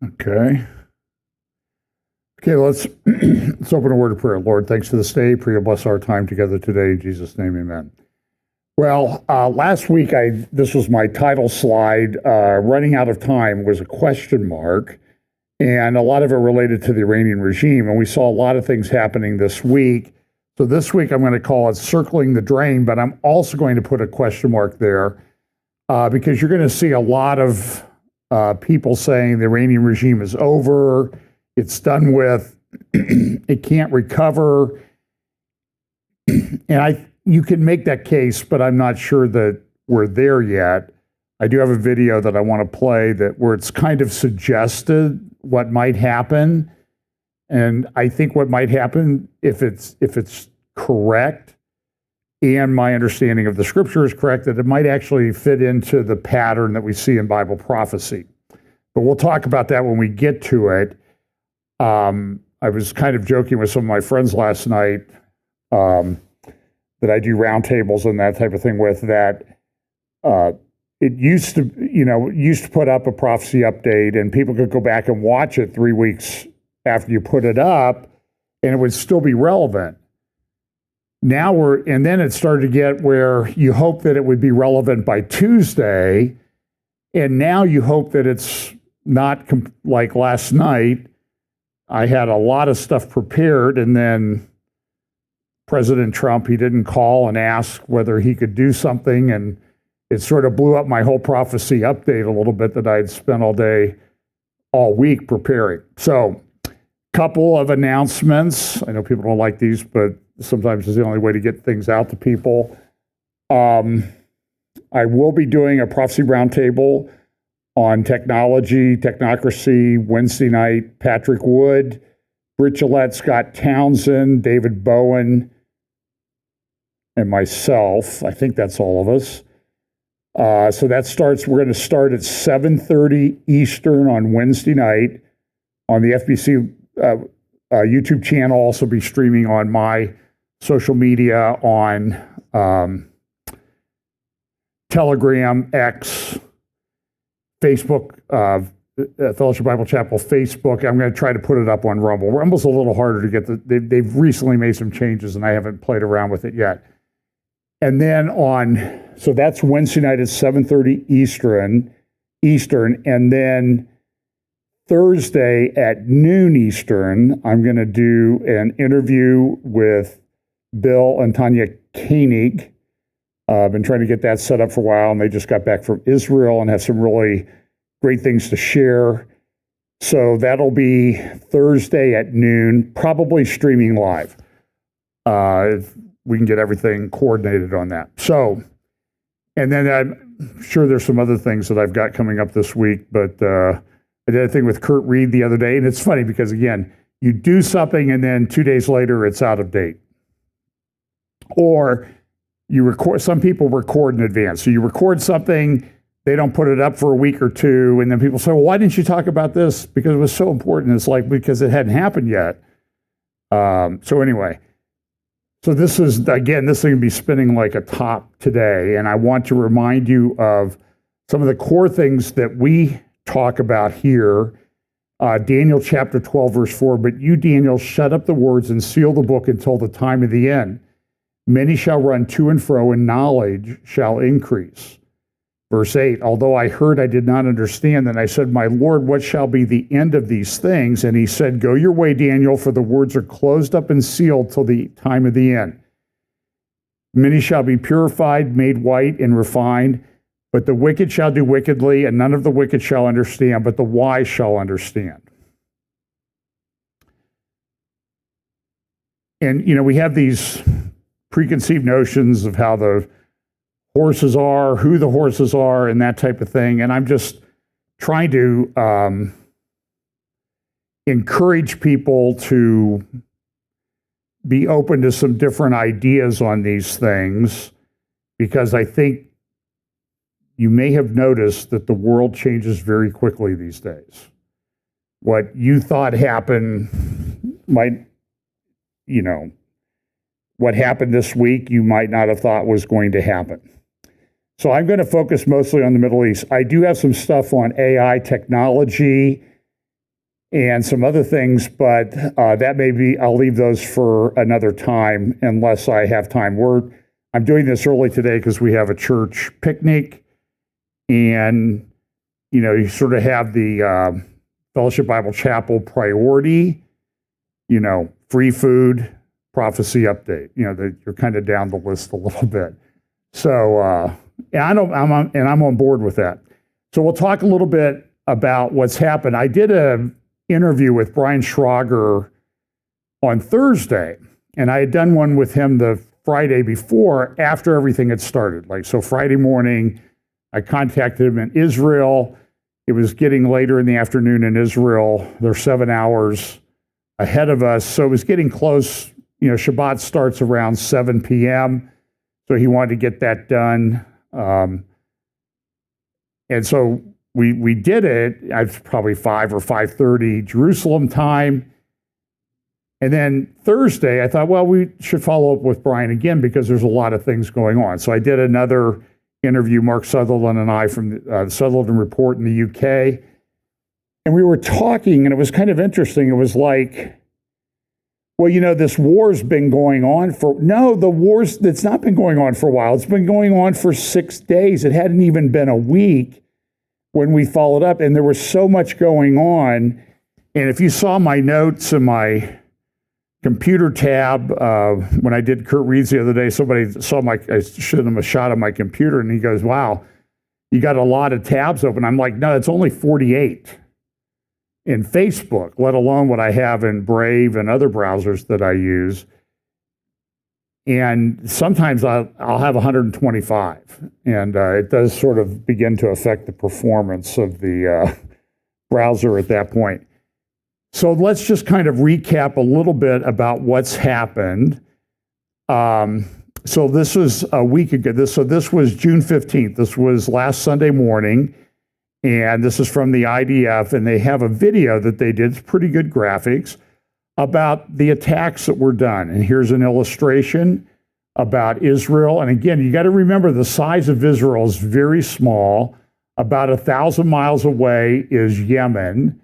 Okay. Okay, let's open a word of prayer. Lord, thanks for this day. Pray you bless our time together today. In Jesus' name, amen. Well, last week, this was my title slide. Running out of time was a question mark, and a lot of it related to the Iranian regime. And we saw a lot of things happening this week. So this week, I'm going to call it circling the drain, but I'm also going to put a question mark there because you're going to see a lot of people saying the Iranian regime is over, it's done with, it can't recover. And you can make that case, but I'm not sure that we're there yet. I do have a video that I want to play where it's kind of suggested what might happen. And I think what might happen, if it's correct, and my understanding of the scripture is correct, that it might actually fit into the pattern that we see in Bible prophecy. But we'll talk about that when we get to it. I was kind of joking with some of my friends last night that I do roundtables and that type of thing with, that it used to put up a prophecy update and people could go back and watch it 3 weeks after you put it up and it would still be relevant. And then it started to get where you hope that it would be relevant by Tuesday, and now you hope that it's not like last night. I had a lot of stuff prepared, and then President Trump, he didn't call and ask whether he could do something, and it sort of blew up my whole prophecy update a little bit that I'd spent all week preparing. So, couple of announcements. I know people don't like these, but sometimes it's the only way to get things out to people. I will be doing a prophecy roundtable on technology, technocracy, Wednesday night. Patrick Wood, Britt Gillette, Scott Townsend, David Bowen, and myself. I think that's all of us. So that starts, we're going to start at 7:30 Eastern on Wednesday night on the FBC YouTube channel. Also be streaming on my social media, on Telegram, X, Facebook, Fellowship Bible Chapel Facebook. I'm going to try to put it up on Rumble. Rumble's a little harder to get. They've recently made some changes, and I haven't played around with it yet. And then so that's Wednesday night at 7:30 Eastern, and then Thursday at noon Eastern, I'm going to do an interview with Bill and Tanya Koenig. I've been trying to get that set up for a while, and they just got back from Israel and have some really great things to share. So that'll be Thursday at noon, probably streaming live. If we can get everything coordinated on that. So, and then I'm sure there's some other things that I've got coming up this week, but I did a thing with Kurt Reed the other day, and it's funny because, again, you do something and then 2 days later it's out of date. Or you record, some people record in advance. So you record something, they don't put it up for a week or two, and then people say, well, why didn't you talk about this? Because it was so important. It's like, because it hadn't happened yet. So anyway, so this is, again, this thing will be spinning like a top today, and I want to remind you of some of the core things that we talk about here. Daniel chapter 12, verse 4, but you, Daniel, shut up the words and seal the book until the time of the end. Many shall run to and fro, and knowledge shall increase. Verse 8, although I heard, I did not understand. Then I said, my Lord, what shall be the end of these things? And he said, go your way, Daniel, for the words are closed up and sealed till the time of the end. Many shall be purified, made white, and refined. But the wicked shall do wickedly, and none of the wicked shall understand, but the wise shall understand. And, we have these preconceived notions of how the horses are, who the horses are, and that type of thing. And I'm just trying to encourage people to be open to some different ideas on these things, because I think you may have noticed that the world changes very quickly these days. What you thought happened might, what happened this week, you might not have thought was going to happen. So I'm going to focus mostly on the Middle East. I do have some stuff on AI technology and some other things, but that may be, I'll leave those for another time unless I have time. I'm doing this early today because we have a church picnic, and you sort of have the Fellowship Bible Chapel priority, free food, prophecy update. You're kind of down the list a little bit. So I'm on board with that. So we'll talk a little bit about what's happened. I did an interview with Brian Schrager on Thursday, and I had done one with him the Friday before, after everything had started. So Friday morning, I contacted him in Israel. It was getting later in the afternoon in Israel. They're 7 hours ahead of us, so it was getting close. Shabbat starts around 7 p.m., so he wanted to get that done. And so we did it. It's probably 5 or 5:30 Jerusalem time. And then Thursday, I thought, well, we should follow up with Brian again because there's a lot of things going on. So I did another interview, Mark Sutherland and I, from the Sutherland Report in the UK. And we were talking, and it was kind of interesting. It was like, well, this war's been going on it's not been going on for a while. It's been going on for 6 days. It hadn't even been a week when we followed up, and there was so much going on. And if you saw my notes in my computer tab, when I did Kurt Reed's the other day, somebody saw I showed him a shot of my computer, and he goes, wow, you got a lot of tabs open. I'm like, no, it's only 48 in Facebook, let alone what I have in Brave and other browsers that I use. And sometimes I'll have 125, and it does sort of begin to affect the performance of the browser at that point. So let's just kind of recap a little bit about what's happened. So this was a week ago. This was June 15th. This was last Sunday morning. And this is from the IDF, and they have a video that they did, it's pretty good graphics, about the attacks that were done. And here's an illustration about Israel. And again, you got to remember the size of Israel is very small. About 1,000 miles away is Yemen.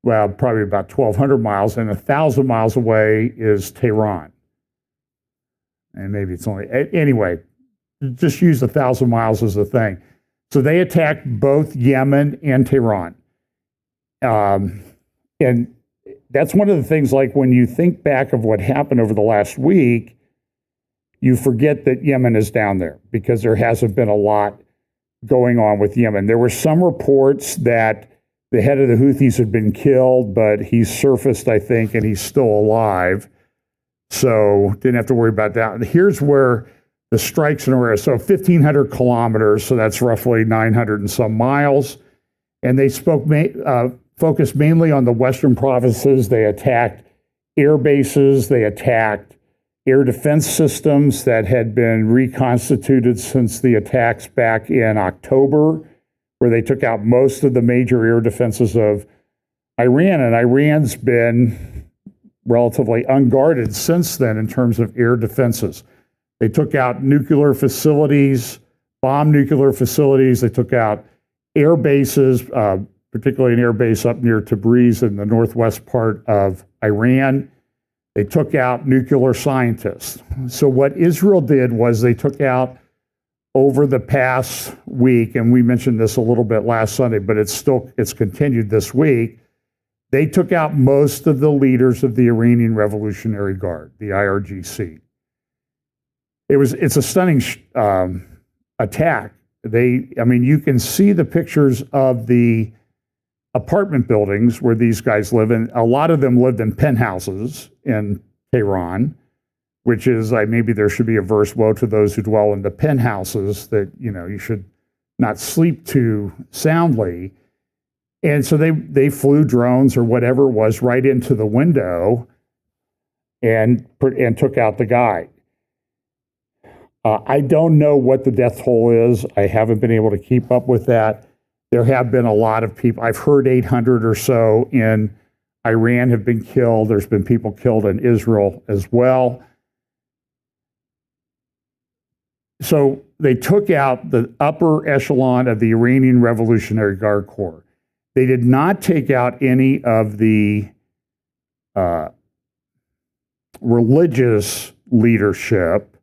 Well, probably about 1,200 miles, and 1,000 miles away is Tehran. And maybe it's only, anyway, just use 1,000 miles as a thing. So they attacked both Yemen and Tehran. And that's one of the things, like when you think back of what happened over the last week, you forget that Yemen is down there because there hasn't been a lot going on with Yemen. There were some reports that the head of the Houthis had been killed, but he's surfaced, I think, and he's still alive. So didn't have to worry about that. Here's where the strikes in area, so 1,500 kilometers, so that's roughly 900 and some miles. And they focused mainly on the western provinces. They attacked air bases. They attacked air defense systems that had been reconstituted since the attacks back in October, where they took out most of the major air defenses of Iran. And Iran's been relatively unguarded since then in terms of air defenses. They took out nuclear facilities, bombed nuclear facilities. They took out air bases, particularly an air base up near Tabriz in the northwest part of Iran. They took out nuclear scientists. So what Israel did was they took out, over the past week, and we mentioned this a little bit last Sunday, but it's continued this week, they took out most of the leaders of the Iranian Revolutionary Guard, the IRGC. It's a stunning attack. You can see the pictures of the apartment buildings where these guys live in. A lot of them lived in penthouses in Tehran, which is maybe there should be a verse, woe to those who dwell in the penthouses, that you should not sleep too soundly. And so they flew drones or whatever it was right into the window and took out the guy. I don't know what the death toll is. I haven't been able to keep up with that. There have been a lot of people. I've heard 800 or so in Iran have been killed. There's been people killed in Israel as well. So they took out the upper echelon of the Iranian Revolutionary Guard Corps. They did not take out any of the religious leadership.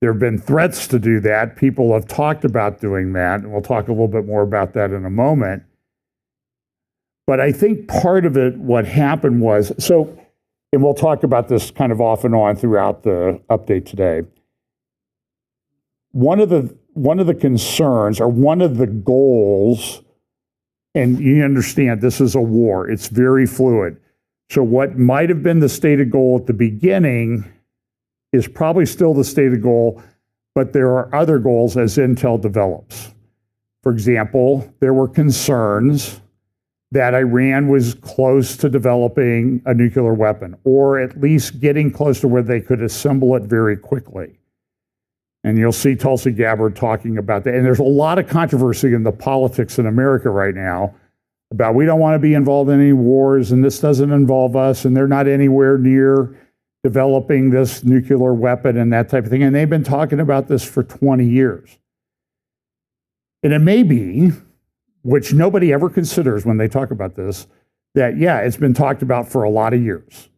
There have been threats to do that. People have talked about doing that, and we'll talk a little bit more about that in a moment. But I think part of it, what happened was, and we'll talk about this kind of off and on throughout the update today. One of the concerns, or one of the goals, and you understand this is a war, it's very fluid. So what might have been the stated goal at the beginning is probably still the stated goal, but there are other goals as intel develops. For example, there were concerns that Iran was close to developing a nuclear weapon, or at least getting close to where they could assemble it very quickly. And you'll see Tulsi Gabbard talking about that. And there's a lot of controversy in the politics in America right now about we don't want to be involved in any wars, and this doesn't involve us, and they're not anywhere near developing this nuclear weapon and that type of thing. And they've been talking about this for 20 years. And it may be, which nobody ever considers when they talk about this, that, yeah, it's been talked about for a lot of years.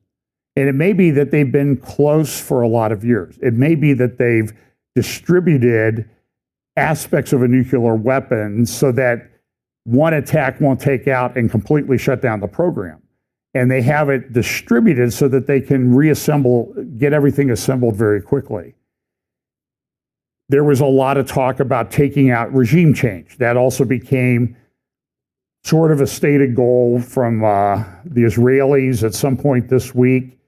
And it may be that they've been close for a lot of years. It may be that they've distributed aspects of a nuclear weapon so that one attack won't take out and completely shut down the program. And they have it distributed so that they can reassemble, get everything assembled very quickly. There was a lot of talk about taking out regime change. That also became sort of a stated goal from the Israelis at some point this week.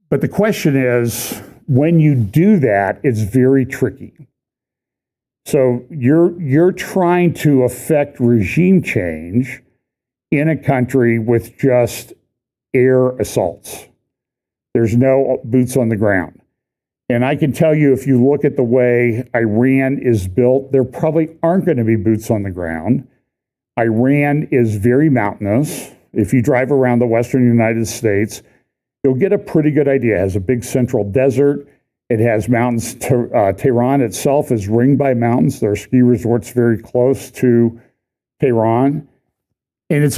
But the question is, when you do that, it's very tricky. So you're trying to affect regime change in a country with just air assaults. There's no boots on the ground. And I can tell you, if you look at the way Iran is built, there probably aren't going to be boots on the ground. Iran is very mountainous. If you drive around the western United States, you'll get a pretty good idea. It has a big central desert. It has mountains. Tehran itself is ringed by mountains. There are ski resorts very close to Tehran. And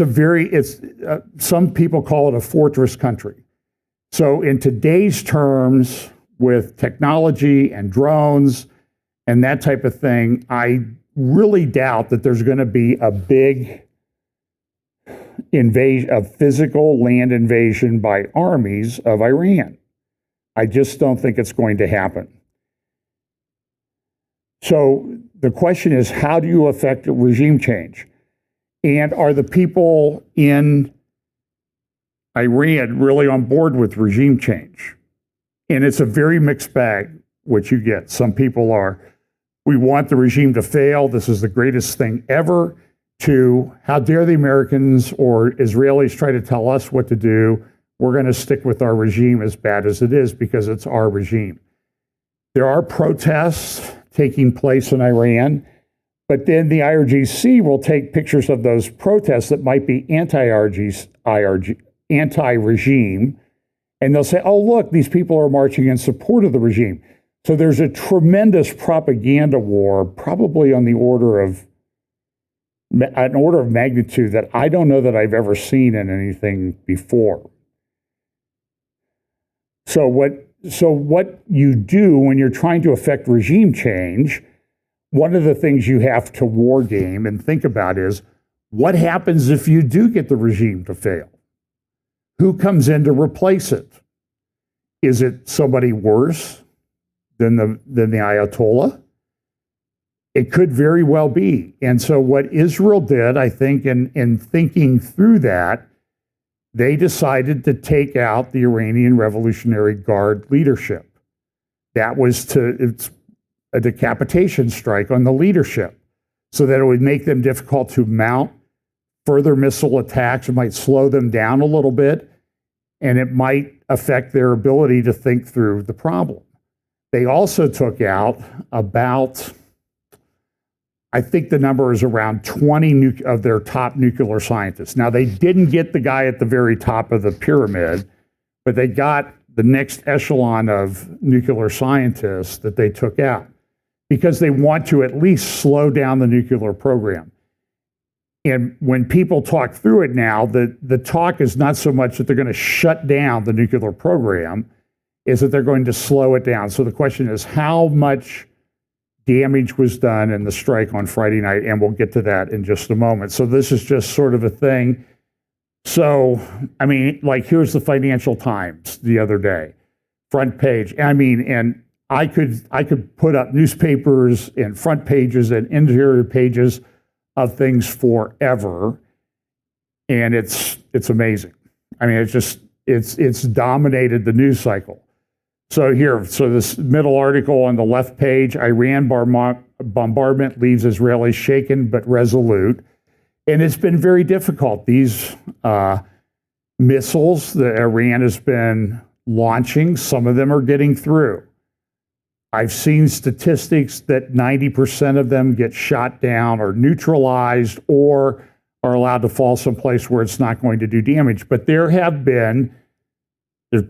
some people call it a fortress country. So in today's terms, with technology and drones and that type of thing, I really doubt that there's going to be a big invasion, a physical land invasion by armies of Iran. I just don't think it's going to happen. So the question is, how do you affect regime change? And are the people in Iran really on board with regime change? And it's a very mixed bag, what you get. Some people are, we want the regime to fail. This is the greatest thing ever. To, how dare the Americans or Israelis try to tell us what to do? We're going to stick with our regime as bad as it is because it's our regime. There are protests taking place in Iran, but then the IRGC will take pictures of those protests that might be anti-regime, and they'll say, oh, look, these people are marching in support of the regime. So there's a tremendous propaganda war, probably on the order of an order of magnitude that I don't know that I've ever seen in anything before. So what you do when you're trying to affect regime change, one of the things you have to war game and think about is, what happens if you do get the regime to fail? Who comes in to replace it? Is it somebody worse than the Ayatollah? It could very well be. And so what Israel did, I think, in thinking through that, they decided to take out the Iranian Revolutionary Guard leadership. That was it's a decapitation strike on the leadership so that it would make them difficult to mount further missile attacks. It might slow them down a little bit, and it might affect their ability to think through the problem. They also took out about, I think the number is around 20 of their top nuclear scientists. Now, they didn't get the guy at the very top of the pyramid, but they got the next echelon of nuclear scientists that they took out because they want to at least slow down the nuclear program. And when people talk through it now, the talk is not so much that they're going to shut down the nuclear program, is that they're going to slow it down. So the question is, how much damage was done in the strike on Friday night? And we'll get to that in just a moment. So this is just sort of a thing. So, I mean, like, here's the Financial Times the other day, front page. I mean, and I could put up newspapers and front pages and interior pages of things forever, and it's amazing. I mean, it's dominated the news cycle. So this middle article on the left page, Iran bombardment leaves Israelis shaken but resolute. And it's been very difficult. These missiles that Iran has been launching, some of them are getting through. I've seen statistics that 90% of them get shot down or neutralized or are allowed to fall someplace where it's not going to do damage. But there's been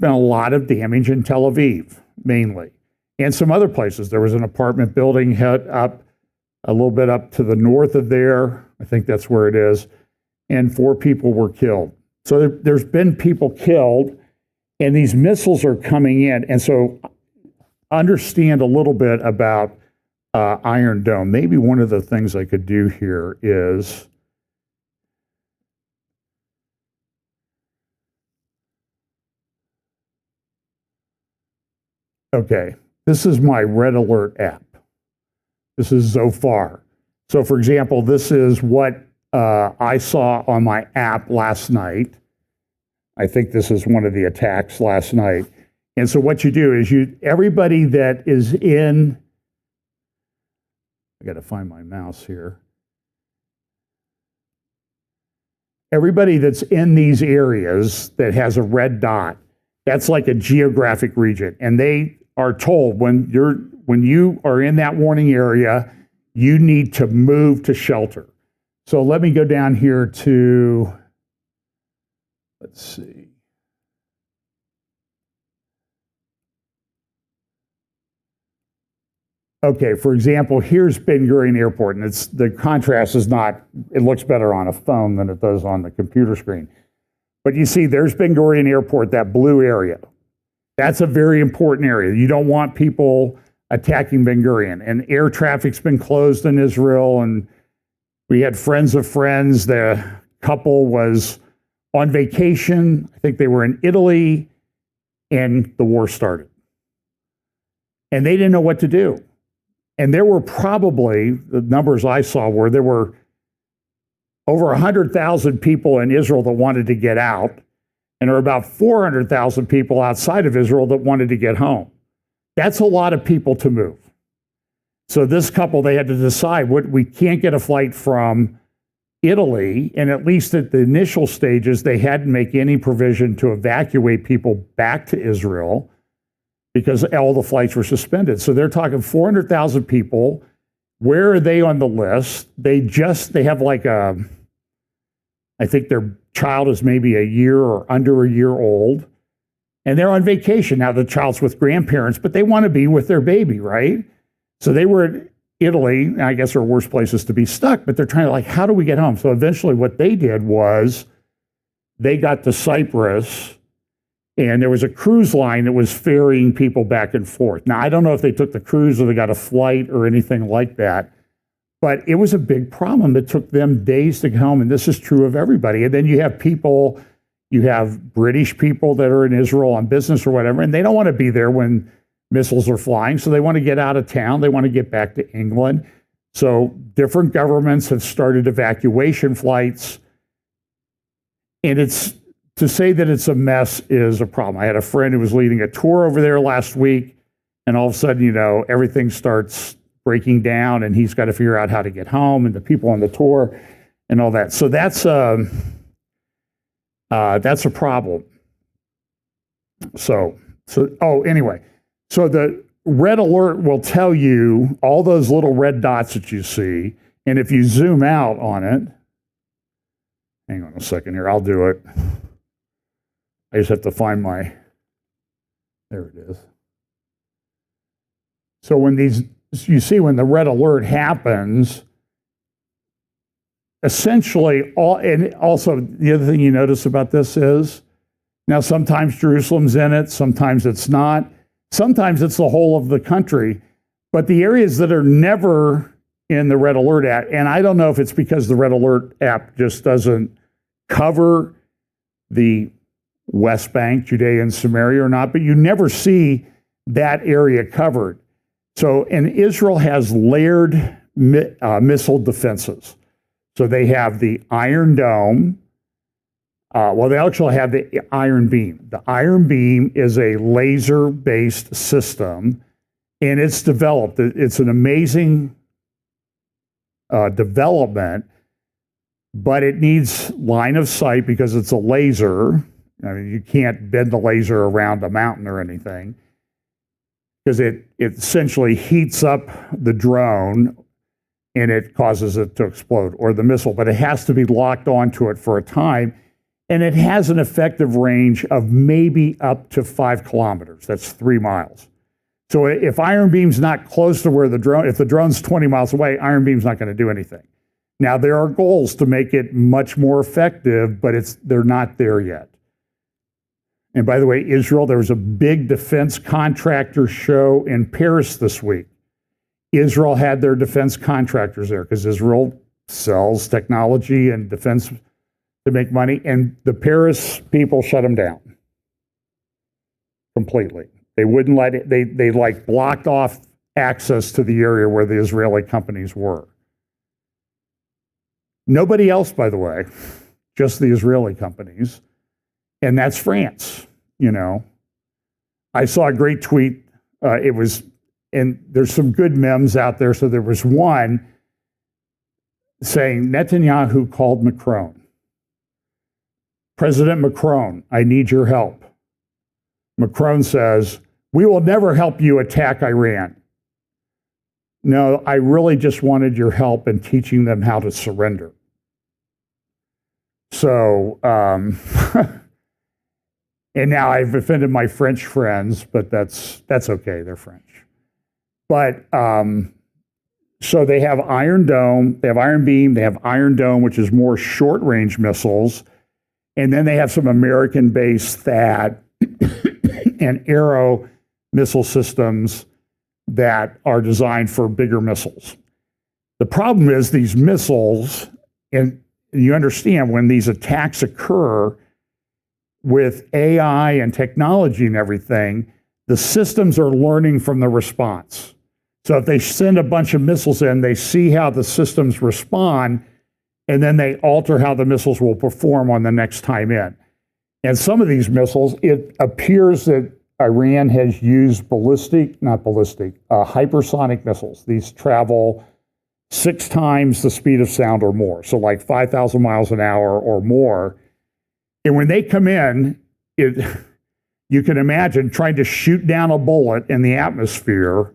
a lot of damage in Tel Aviv, mainly, and some other places. There was an apartment building hit up a little bit up to the north of there. I think that's where it is. And 4 people were killed. So there's been people killed, and these missiles are coming in. And so understand a little bit about Iron Dome. Maybe one of the things I could do here is, okay, this is my Red Alert app. This is Zofar. So, for example, this is what I saw on my app last night. I think this is one of the attacks last night. And so what you do is everybody that is in, I got to find my mouse here. Everybody that's in these areas that has a red dot, that's like a geographic region. And they are told when you are in that warning area, you need to move to shelter. So let me go down here to, let's see. Okay, for example, here's Ben Gurion Airport, and the contrast is not, it looks better on a phone than it does on the computer screen. But you see, there's Ben Gurion Airport, that blue area. That's a very important area. You don't want people attacking Ben Gurion. And air traffic's been closed in Israel, and we had friends of friends. The couple was on vacation. I think they were in Italy, and the war started. And they didn't know what to do. And there were probably, the numbers I saw were, there were over 100,000 people in Israel that wanted to get out, and there were about 400,000 people outside of Israel that wanted to get home. That's a lot of people to move. So this couple, they had to decide, we can't get a flight from Italy, and at least at the initial stages, they hadn't made any provision to evacuate people back to Israel, because all the flights were suspended. So they're talking 400,000 people. Where are they on the list? They have like I think their child is maybe a year or under a year old, and they're on vacation. Now the child's with grandparents, but they want to be with their baby, right? So they were in Italy, and I guess there are worse places to be stuck, but they're trying to, like, how do we get home? So eventually what they did was they got to Cyprus, and there was a cruise line that was ferrying people back and forth. Now, I don't know if they took the cruise or they got a flight or anything like that, but it was a big problem. It took them days to get home, and this is true of everybody. And then you have British people that are in Israel on business or whatever, and they don't want to be there when missiles are flying, so they want to get out of town. They want to get back to England. So different governments have started evacuation flights, and to say that it's a mess is a problem. I had a friend who was leading a tour over there last week, and all of a sudden, everything starts breaking down, and he's got to figure out how to get home, and the people on the tour and all that. So that's a problem. Anyway, so the red alert will tell you all those little red dots that you see, and if you zoom out on it, hang on a second here, I'll do it. I just have to find there it is. So when the red alert happens, essentially all, and also the other thing you notice about this is, now sometimes Jerusalem's in it, sometimes it's not, sometimes it's the whole of the country, but the areas that are never in the Red Alert app, and I don't know if it's because the Red Alert app just doesn't cover the West Bank, Judea and Samaria or not, but you never see that area covered. So, and Israel has layered missile defenses. So they have the Iron Dome. Well, they actually have the Iron Beam. The Iron Beam is a laser-based system, and it's developed. It's an amazing development, but it needs line of sight because it's a laser. I mean, you can't bend the laser around a mountain or anything because it essentially heats up the drone and it causes it to explode, or the missile, but it has to be locked onto it for a time. And it has an effective range of maybe up to 5 kilometers. That's 3 miles. So if Iron Beam's not close to where the drone, if the drone's 20 miles away, Iron Beam's not going to do anything. Now, there are goals to make it much more effective, but they're not there yet. And by the way, Israel, there was a big defense contractor show in Paris this week. Israel had their defense contractors there because Israel sells technology and defense to make money, and the Paris people shut them down completely. They wouldn't let it, they like blocked off access to the area where the Israeli companies were. Nobody else, by the way, just the Israeli companies, and that's France, you know. I saw a great tweet, and there's some good memes out there, so there was one saying Netanyahu called Macron. President Macron, I need your help. Macron says, we will never help you attack Iran. No, I really just wanted your help in teaching them how to surrender. So, and now I've offended my French friends, but that's okay, they're French. But, so they have Iron Dome, they have Iron Beam, they have Iron Dome, which is more short-range missiles. And then they have some American-based THAAD and Arrow missile systems that are designed for bigger missiles. The problem is these missiles, and you understand when these attacks occur with AI and technology and everything, the systems are learning from the response. So if they send a bunch of missiles in, they see how the systems respond, and then they alter how the missiles will perform on the next time in. And some of these missiles, it appears that Iran has used hypersonic missiles. These travel 6 times the speed of sound or more, so like 5,000 miles an hour or more. And when they come in, you can imagine trying to shoot down a bullet in the atmosphere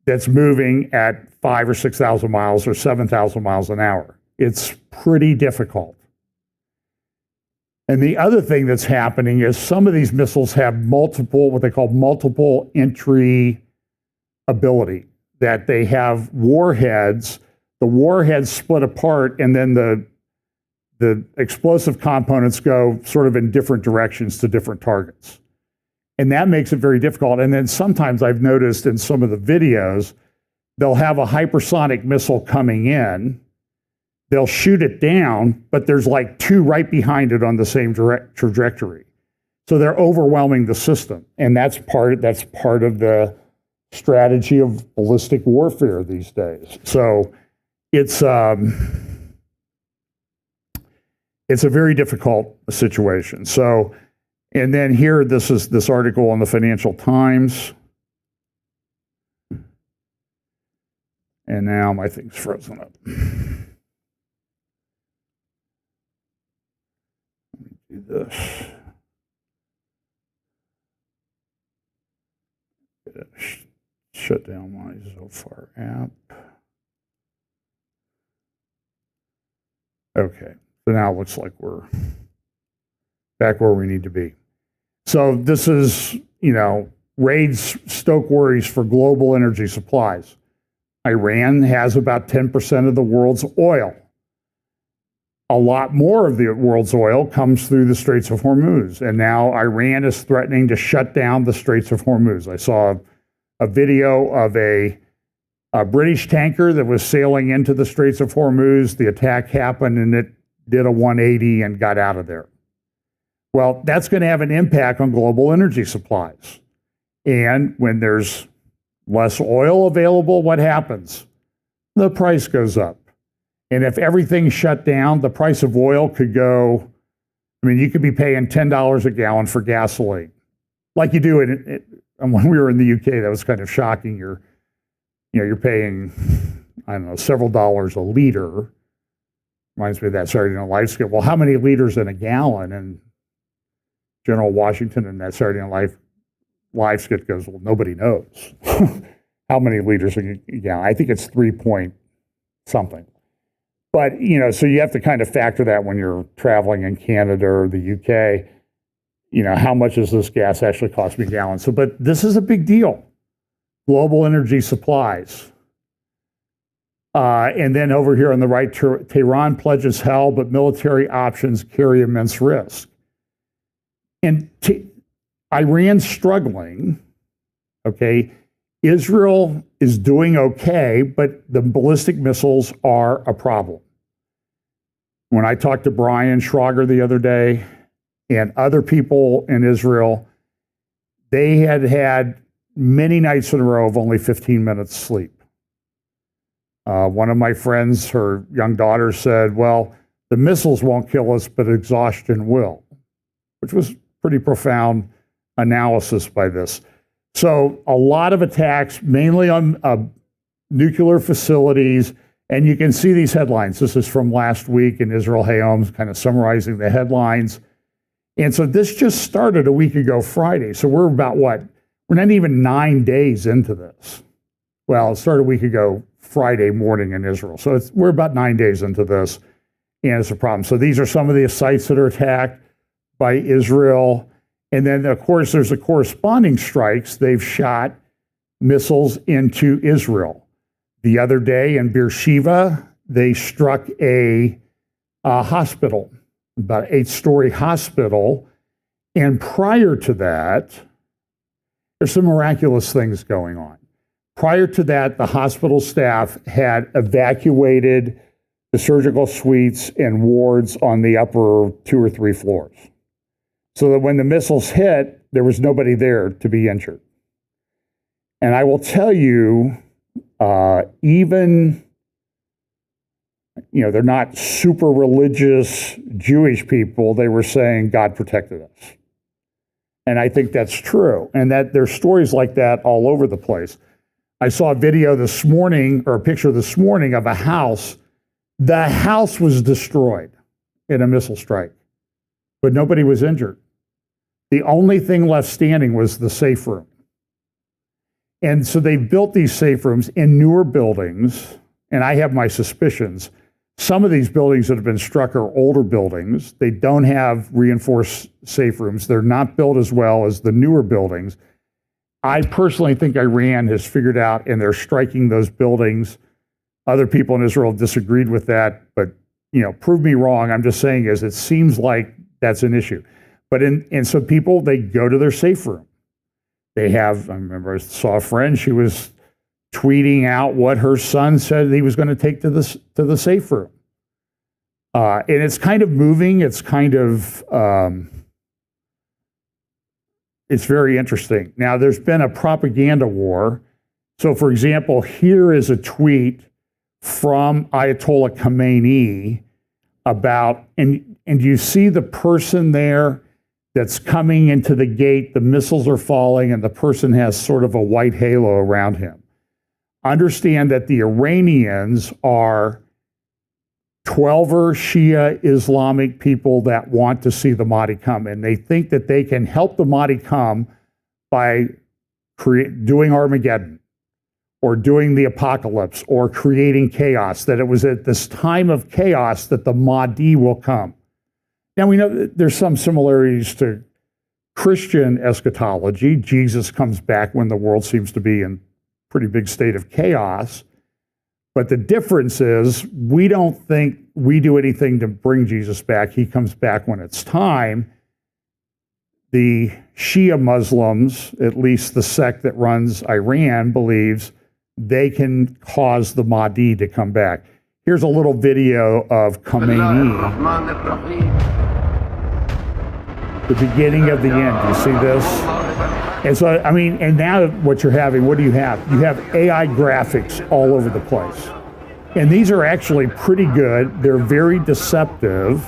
that's moving at 5,000 or 6,000 miles or 7,000 miles an hour. It's pretty difficult. And the other thing that's happening is some of these missiles have what they call multiple entry ability, that they have warheads, the warheads split apart, and then the explosive components go sort of in different directions to different targets. And that makes it very difficult. And then sometimes I've noticed in some of the videos, they'll have a hypersonic missile coming in, they'll shoot it down, but there's like 2 right behind it on the same trajectory. So they're overwhelming the system. And that's part of the strategy of ballistic warfare these days. So it's a very difficult situation. So, and then here, this is this article on the Financial Times. And now my thing's frozen up. Do this. Shut down my Zofar app. Okay, so now it looks like we're back where we need to be. So this is, raids stoke worries for global energy supplies. Iran has about 10% of the world's oil. a lot more of the world's oil comes through the Straits of Hormuz. And now Iran is threatening to shut down the Straits of Hormuz. I saw a video of a British tanker that was sailing into the Straits of Hormuz. The attack happened and it did a 180 and got out of there. Well, that's going to have an impact on global energy supplies. And when there's less oil available, what happens? The price goes up. And if everything's shut down, the price of oil could go, I mean, you could be paying $10 a gallon for gasoline. Like you do and when we were in the UK, that was kind of shocking. You're paying, I don't know, several dollars a liter. Reminds me of that Saturday Night Live skit. Well, how many liters in a gallon? And General Washington in that Saturday Night Live skit goes, well, nobody knows how many liters in a gallon. I think it's 3 point something. But, so you have to kind of factor that when you're traveling in Canada or the UK, how much does this gas actually cost me a gallon? So, but this is a big deal. Global energy supplies. And then over here on the right, Tehran pledges hell, but military options carry immense risk. And Iran's struggling, okay? Israel is doing okay, but the ballistic missiles are a problem. When I talked to Brian Schrager the other day and other people in Israel, they had many nights in a row of only 15 minutes sleep. One of my friends, her young daughter said, well, the missiles won't kill us, but exhaustion will, which was pretty profound analysis by this. So a lot of attacks, mainly on nuclear facilities, and you can see these headlines. This is from last week in Israel Hayom, kind of summarizing the headlines. And so this just started a week ago Friday. So we're about what? We're not even 9 days into this. Well, it started a week ago Friday morning in Israel. So we're about 9 days into this, and it's a problem. So these are some of the sites that are attacked by Israel. And then, of course, there's the corresponding strikes. They've shot missiles into Israel. The other day in Beersheba, they struck a hospital, about an 8-story hospital. And prior to that, there's some miraculous things going on. Prior to that, the hospital staff had evacuated the surgical suites and wards on the upper 2 or 3 floors, so that when the missiles hit, there was nobody there to be injured. And I will tell you, even, they're not super religious Jewish people, they were saying God protected us. And I think that's true. And that there's stories like that all over the place. I saw a video this morning, or a picture this morning of a house. The house was destroyed in a missile strike, but nobody was injured. The only thing left standing was the safe room. And so they built these safe rooms in newer buildings, and I have my suspicions. Some of these buildings that have been struck are older buildings. They don't have reinforced safe rooms. They're not built as well as the newer buildings. I personally think Iran has figured out, and they're striking those buildings. Other people in Israel disagreed with that, but prove me wrong. I'm just saying it seems like that's an issue. But and so people, they go to their safe room. They have, I remember I saw a friend, she was tweeting out what her son said he was going to take to the safe room. And it's kind of moving. It's kind of, it's very interesting. Now, there's been a propaganda war. So, for example, here is a tweet from Ayatollah Khamenei about, and you see the person there that's coming into the gate, the missiles are falling, and the person has sort of a white halo around him. Understand that the Iranians are 12er Shia Islamic people that want to see the Mahdi come, and they think that they can help the Mahdi come by doing Armageddon or doing the apocalypse or creating chaos, that it was at this time of chaos that the Mahdi will come. Now, we know that there's some similarities to Christian eschatology. Jesus comes back when the world seems to be in pretty big state of chaos. But the difference is we don't think we do anything to bring Jesus back. He comes back when it's time. The Shia Muslims, at least the sect that runs Iran, believes they can cause the Mahdi to come back. Here's a little video of Khomeini. The beginning of the end. Do you see this? And so, I mean, and now what you're having, what do you have? You have AI graphics all over the place. And these are actually pretty good. They're very deceptive.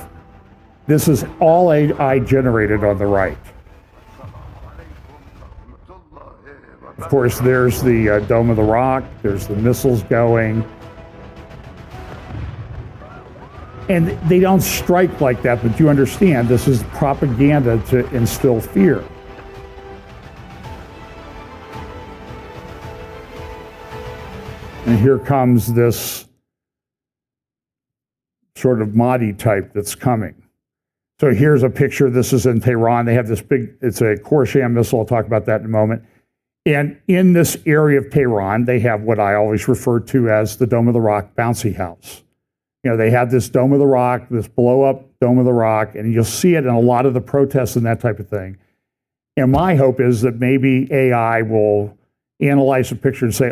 This is all AI generated on the right. Of course, there's the Dome of the Rock. There's the missiles going. And they don't strike like that, but you understand this is propaganda to instill fear. And here comes this sort of Mahdi type that's coming. So here's a picture. This is in Tehran. They have this big, it's a Khorsham missile. I'll talk about that in a moment. And in this area of Tehran, they have what I always refer to as the Dome of the Rock bouncy house. You know, they have this Dome of the Rock, this blow-up Dome of the Rock, and you'll see it in a lot of the protests and that type of thing. And my hope is that maybe AI will analyze the picture and say,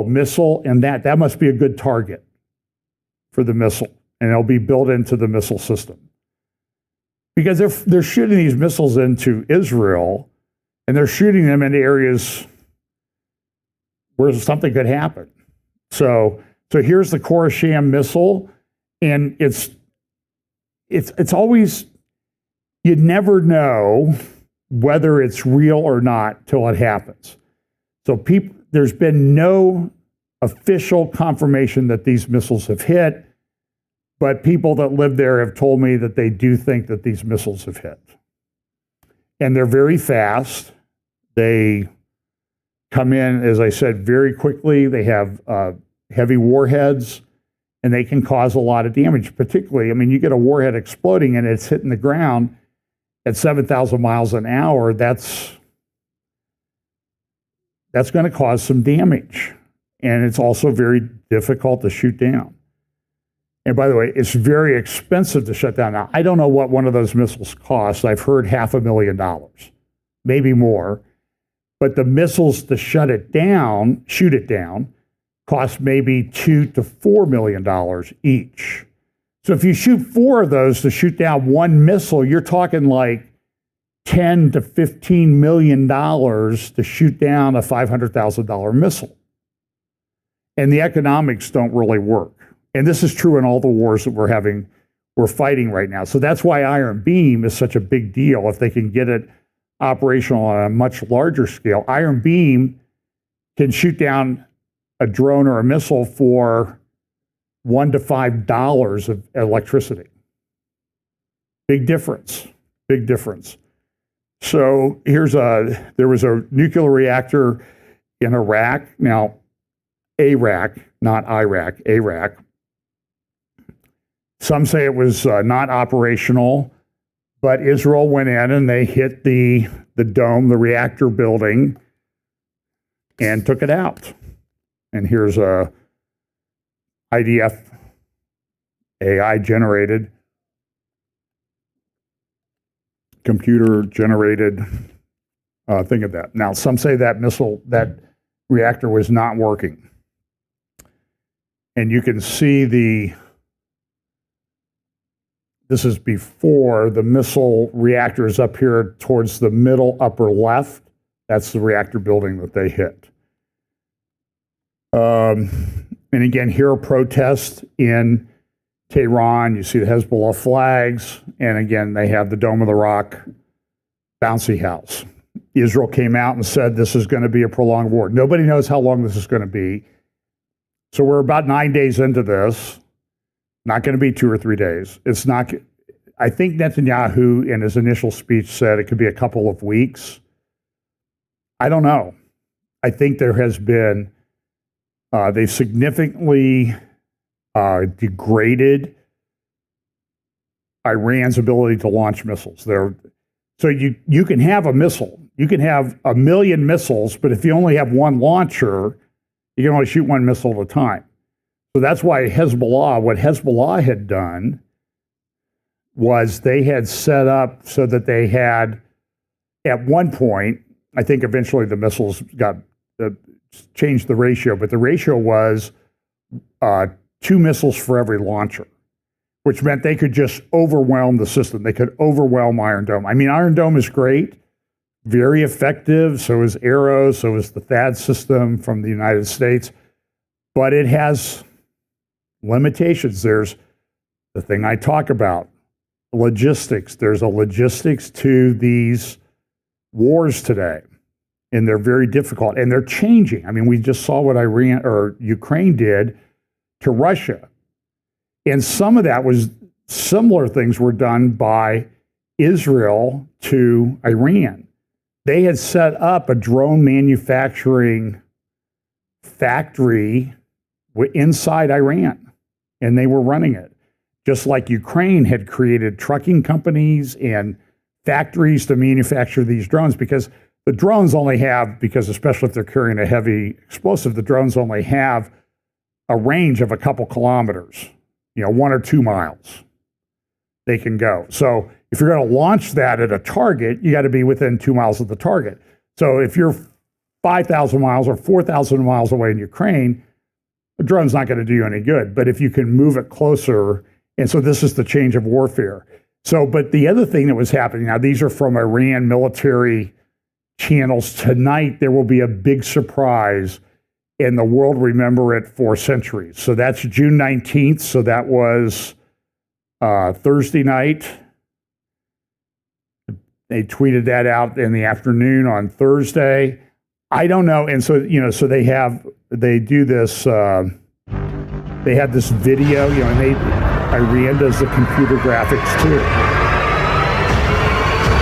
missile and that must be a good target for the missile. And it'll be built into the missile system. Because if they're shooting these missiles into Israel, and they're shooting them into areas where something could happen. So here's the Khorsham missile, and it's always, you never know whether it's real or not till it happens. So there's been no official confirmation that these missiles have hit, but people that live there have told me that they do think that these missiles have hit. And they're very fast. They come in, as I said, very quickly. They have heavy warheads, and they can cause a lot of damage. Particularly, I mean, you get a warhead exploding and it's hitting the ground at 7,000 miles an hour. That's going to cause some damage. And it's also very difficult to shoot down. And by the way, it's very expensive to shut down. Now, I don't know what one of those missiles costs. I've heard $500,000, maybe more. But the missiles to shoot it down, cost maybe $2 to $4 million each. So if you shoot 4 of those to shoot down one missile, you're talking like $10 to $15 million to shoot down a $500,000 missile. And the economics don't really work. And this is true in all the wars that we're fighting right now. So that's why Iron Beam is such a big deal. If they can get it operational on a much larger scale, Iron Beam can shoot down a drone or a missile for $1 to $5 of electricity. Big difference. So there was a nuclear reactor in Iraq. Now, Iraq, not Iraq, Iraq. Some say it was not operational, but Israel went in and they hit the dome, the reactor building, and took it out. And here's a IDF AI generated, computer generated thing of that. Now, some say that that reactor was not working. And you can see this is before the missile reactor is up here towards the middle upper left. That's the reactor building that they hit. And again, here are protests in Tehran. You see the Hezbollah flags. And again, they have the Dome of the Rock bouncy house. Israel came out and said this is going to be a prolonged war. Nobody knows how long this is going to be. So we're about 9 days into this. Not going to be 2 or 3 days. It's not. I think Netanyahu, in his initial speech, said it could be a couple of weeks. I don't know. I think there has been. They've significantly degraded Iran's ability to launch missiles. So you can have a missile. You can have 1 million missiles, but if you only have one launcher, you can only shoot one missile at a time. So that's why what Hezbollah had done was they had set up so that they had, at one point, I think eventually the missiles got changed the ratio, but the ratio was 2 missiles for every launcher, which meant they could just overwhelm the system. They could overwhelm Iron Dome. I mean, Iron Dome is great, very effective. So is Arrow, so is the THAAD system from the United States, but it has limitations. There's the thing I talk about, logistics. There's a logistics to these wars today, and they're very difficult, and they're changing. I mean, we just saw what Iran or Ukraine did to Russia. And some of that was similar things were done by Israel to Iran. They had set up a drone manufacturing factory inside Iran, and they were running it. Just like Ukraine had created trucking companies and factories to manufacture these drones, because the drones only have, because especially if they're carrying a heavy explosive, the drones only have a range of a couple kilometers, 1 or 2 miles they can go. So if you're going to launch that at a target, you got to be within 2 miles of the target. So if you're 5,000 miles or 4,000 miles away in Ukraine, the drone's not going to do you any good. But if you can move it closer, and so this is the change of warfare. So, but the other thing that was happening, now these are from Iran military channels. Tonight, there will be a big surprise, and the world remember it for centuries. So that's June 19th. So that was Thursday night. They tweeted that out in the afternoon on Thursday. I don't know. And so, so they do this, they have this video, and Iran does the computer graphics too.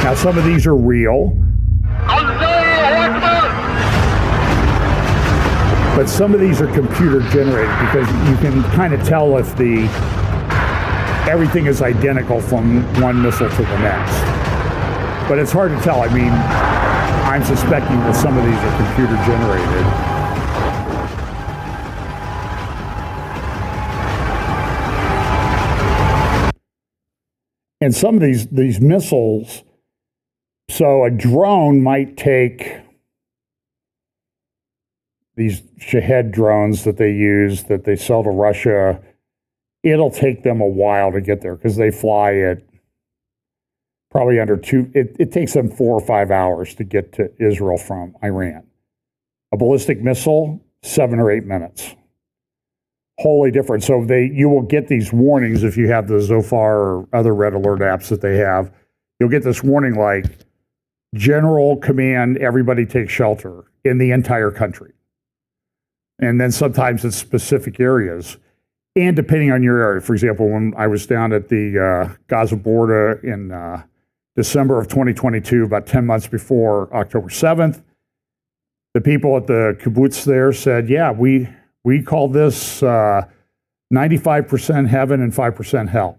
Now, some of these are real, but some of these are computer generated, because you can kind of tell if everything is identical from one missile to the next. But it's hard to tell. I mean, I'm suspecting that some of these are computer generated. And some of these missiles, so a drone might take these Shahed drones that they use, that they sell to Russia. It'll take them a while to get there, because they fly at probably under it takes them 4 or 5 hours to get to Israel from Iran. A ballistic missile, 7 or 8 minutes. Wholly different. So you will get these warnings if you have the Zofar or other red alert apps that they have. You'll get this warning like, general command, everybody take shelter in the entire country. And then sometimes it's specific areas. And depending on your area, for example, when I was down at the Gaza border in December of 2022, about 10 months before October 7th, the people at the kibbutz there said, yeah, we call this 95% heaven and 5% hell.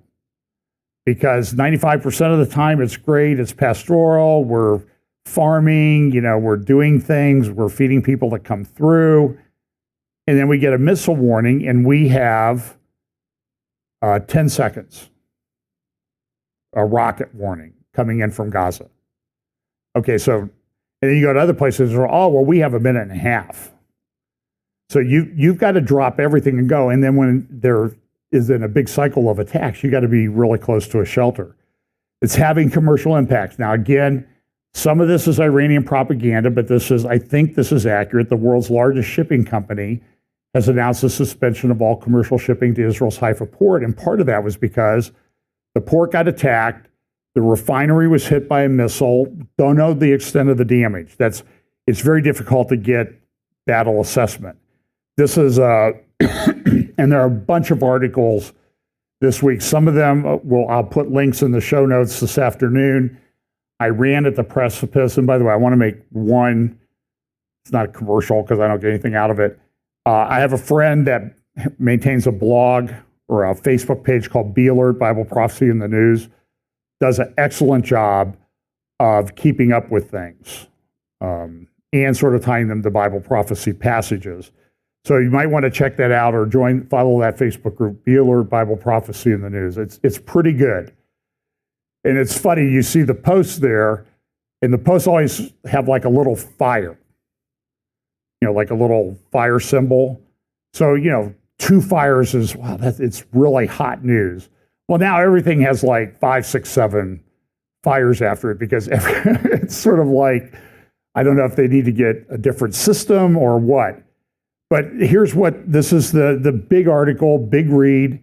Because 95% of the time it's great, it's pastoral, we're farming, we're doing things, we're feeding people that come through. And then we get a missile warning, and we have 10 seconds, a rocket warning coming in from Gaza. Okay, so, and then you go to other places, we have a minute and a half. So you've got to drop everything and go. And then when there is in a big cycle of attacks, you got to be really close to a shelter. It's having commercial impacts. Now, again, some of this is Iranian propaganda, but I think this is accurate. The world's largest shipping company has announced the suspension of all commercial shipping to Israel's Haifa port. And part of that was because the port got attacked, the refinery was hit by a missile. Don't know the extent of the damage. It's very difficult to get battle assessment. This is and there are a bunch of articles this week. Some of them I'll put links in the show notes this afternoon. I ran at the precipice, and by the way, I want to make one. It's not a commercial because I don't get anything out of it. I have a friend that maintains a blog or a Facebook page called Be Alert Bible Prophecy in the News. Does an excellent job of keeping up with things and sort of tying them to Bible prophecy passages. So you might want to check that out or follow that Facebook group, Be Alert Bible Prophecy in the News. It's pretty good. And it's funny, you see the posts there, and the posts always have like a little fire, like a little fire symbol. So, 2 fires is, wow, it's really hot news. Well, now everything has like 5, 6, 7 fires after it because it's sort of like, I don't know if they need to get a different system or what. But here's this is the big article, big read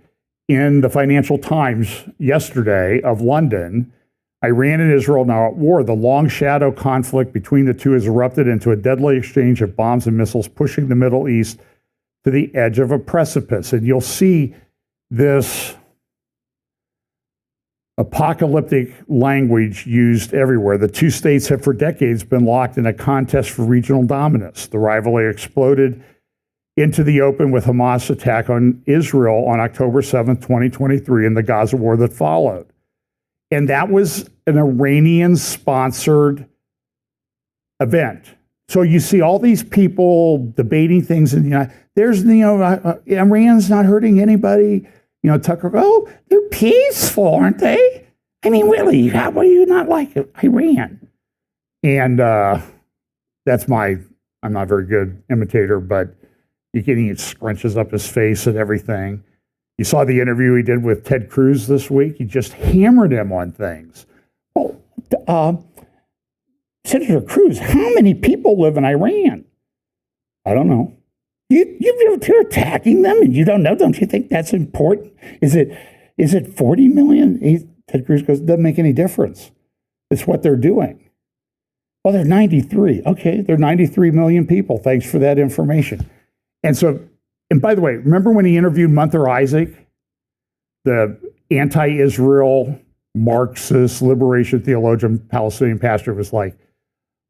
in the Financial Times yesterday of London. Iran and Israel now at war. The long shadow conflict between the two has erupted into a deadly exchange of bombs and missiles, pushing the Middle East to the edge of a precipice. And you'll see this apocalyptic language used everywhere. The two states have for decades been locked in a contest for regional dominance. The rivalry exploded into the open with Hamas' attack on Israel on October 7th, 2023, and the Gaza war that followed. And that was an Iranian-sponsored event. So you see all these people debating things, and Iran's not hurting anybody. Tucker, they're peaceful, aren't they? I mean, really, how do you not like Iran? And that's I'm not a very good imitator, but he scrunches up his face and everything. You saw the interview he did with Ted Cruz this week. He just hammered him on things. Well, Senator Cruz, how many people live in Iran? I don't know. You're attacking them and you don't know. Don't you think that's important? Is it 40 million? Ted Cruz goes, it doesn't make any difference. It's what they're doing. Well, they're 93. Okay, they're 93 million people. Thanks for that information. And by the way, remember when he interviewed Munther Isaac, the anti-Israel Marxist liberation theologian, Palestinian pastor, was like,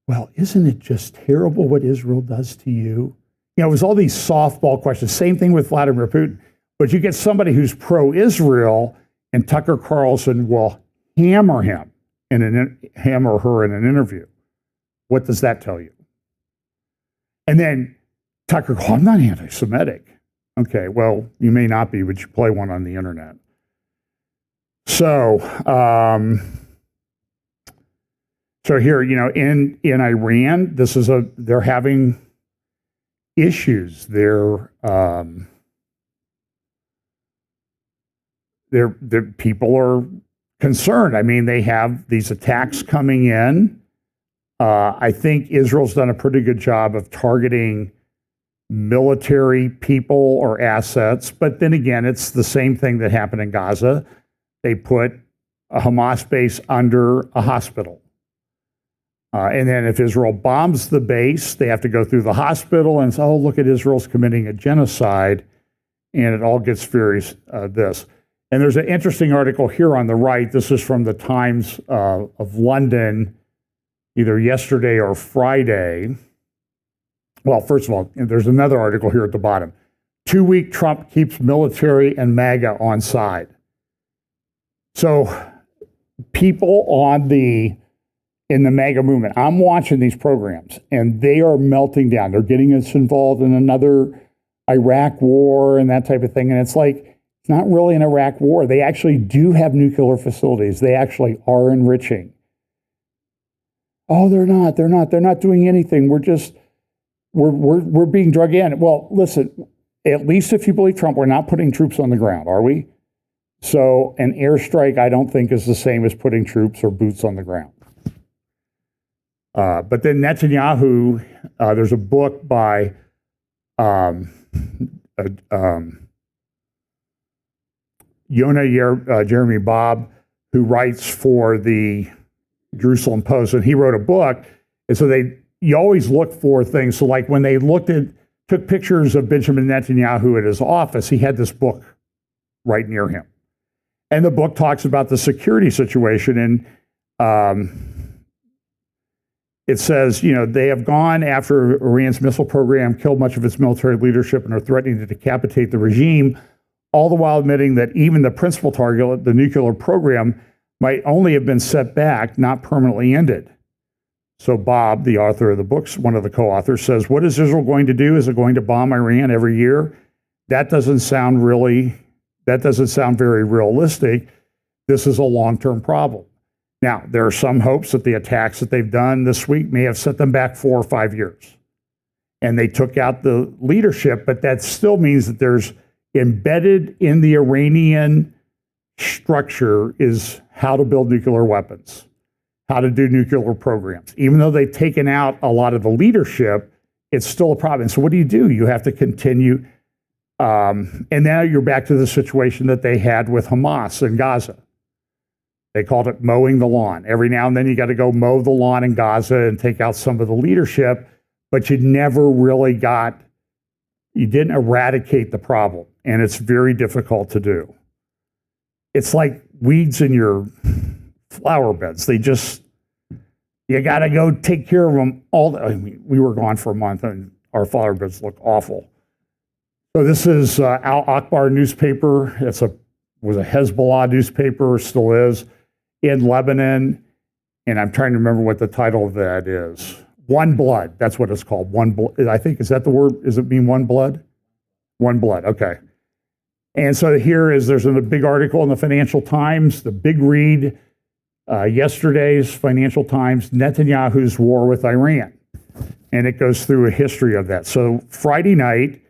well, isn't it just terrible what Israel does to you? It was all these softball questions. Same thing with Vladimir Putin. But you get somebody who's pro-Israel, and Tucker Carlson will hammer her in an interview. What does that tell you? And then Tucker, I'm not anti-Semitic. Okay, well, you may not be, but you play one on the internet. So here, in Iran, they're having issues. Their people are concerned. I mean, they have these attacks coming in. I think Israel's done a pretty good job of targeting military people or assets, but then again, it's the same thing that happened in Gaza. They put a Hamas base under a hospital. And then if Israel bombs the base, they have to go through the hospital and say, oh, look at Israel's committing a genocide. And it all gets very this. And there's an interesting article here on the right. This is from the Times of London, either yesterday or Friday. Well, first of all, there's another article here at the bottom. 2-week Trump keeps military and MAGA on side. So people in the MAGA movement, I'm watching these programs, and they are melting down. They're getting us involved in another Iraq war and that type of thing. And it's like, it's not really an Iraq war. They actually do have nuclear facilities. They actually are enriching. Oh, they're not doing anything. We're being drug in. Well, listen, at least if you believe Trump, we're not putting troops on the ground, are we? So an airstrike, I don't think, is the same as putting troops or boots on the ground. But then Netanyahu, there's a book by Jeremy Bob, who writes for the Jerusalem Post, and he wrote a book. And so you always look for things. So like when they took pictures of Benjamin Netanyahu at his office, he had this book right near him. And the book talks about the security situation. And it says, they have gone after Iran's missile program, killed much of its military leadership, and are threatening to decapitate the regime, all the while admitting that even the principal target, the nuclear program, might only have been set back, not permanently ended. So Bob, the author of the books, one of the co-authors, says, what is Israel going to do? Is it going to bomb Iran every year? That doesn't sound very realistic. This is a long-term problem. Now, there are some hopes that the attacks that they've done this week may have set them back 4 or 5 years. And they took out the leadership, but that still means that there's embedded in the Iranian structure is how to build nuclear weapons, how to do nuclear programs. Even though they've taken out a lot of the leadership, it's still a problem. So what do? You have to continue. And now you're back to the situation that they had with Hamas in Gaza. They called it mowing the lawn. Every now and then you got to go mow the lawn in Gaza and take out some of the leadership, but you never really you didn't eradicate the problem. And it's very difficult to do. It's like weeds in your flower beds. You got to go take care of them we were gone for a month and our flower beds look awful. So this is Al Akbar newspaper. Was a Hezbollah newspaper, still is, in Lebanon. And I'm trying to remember what the title of that is. One Blood, that's what it's called. One Blood, I think, is that the word? Does it mean one blood? One blood, okay. And so there's a big article in the Financial Times, the big read, yesterday's Financial Times, Netanyahu's war with Iran. And it goes through a history of that. So Friday night,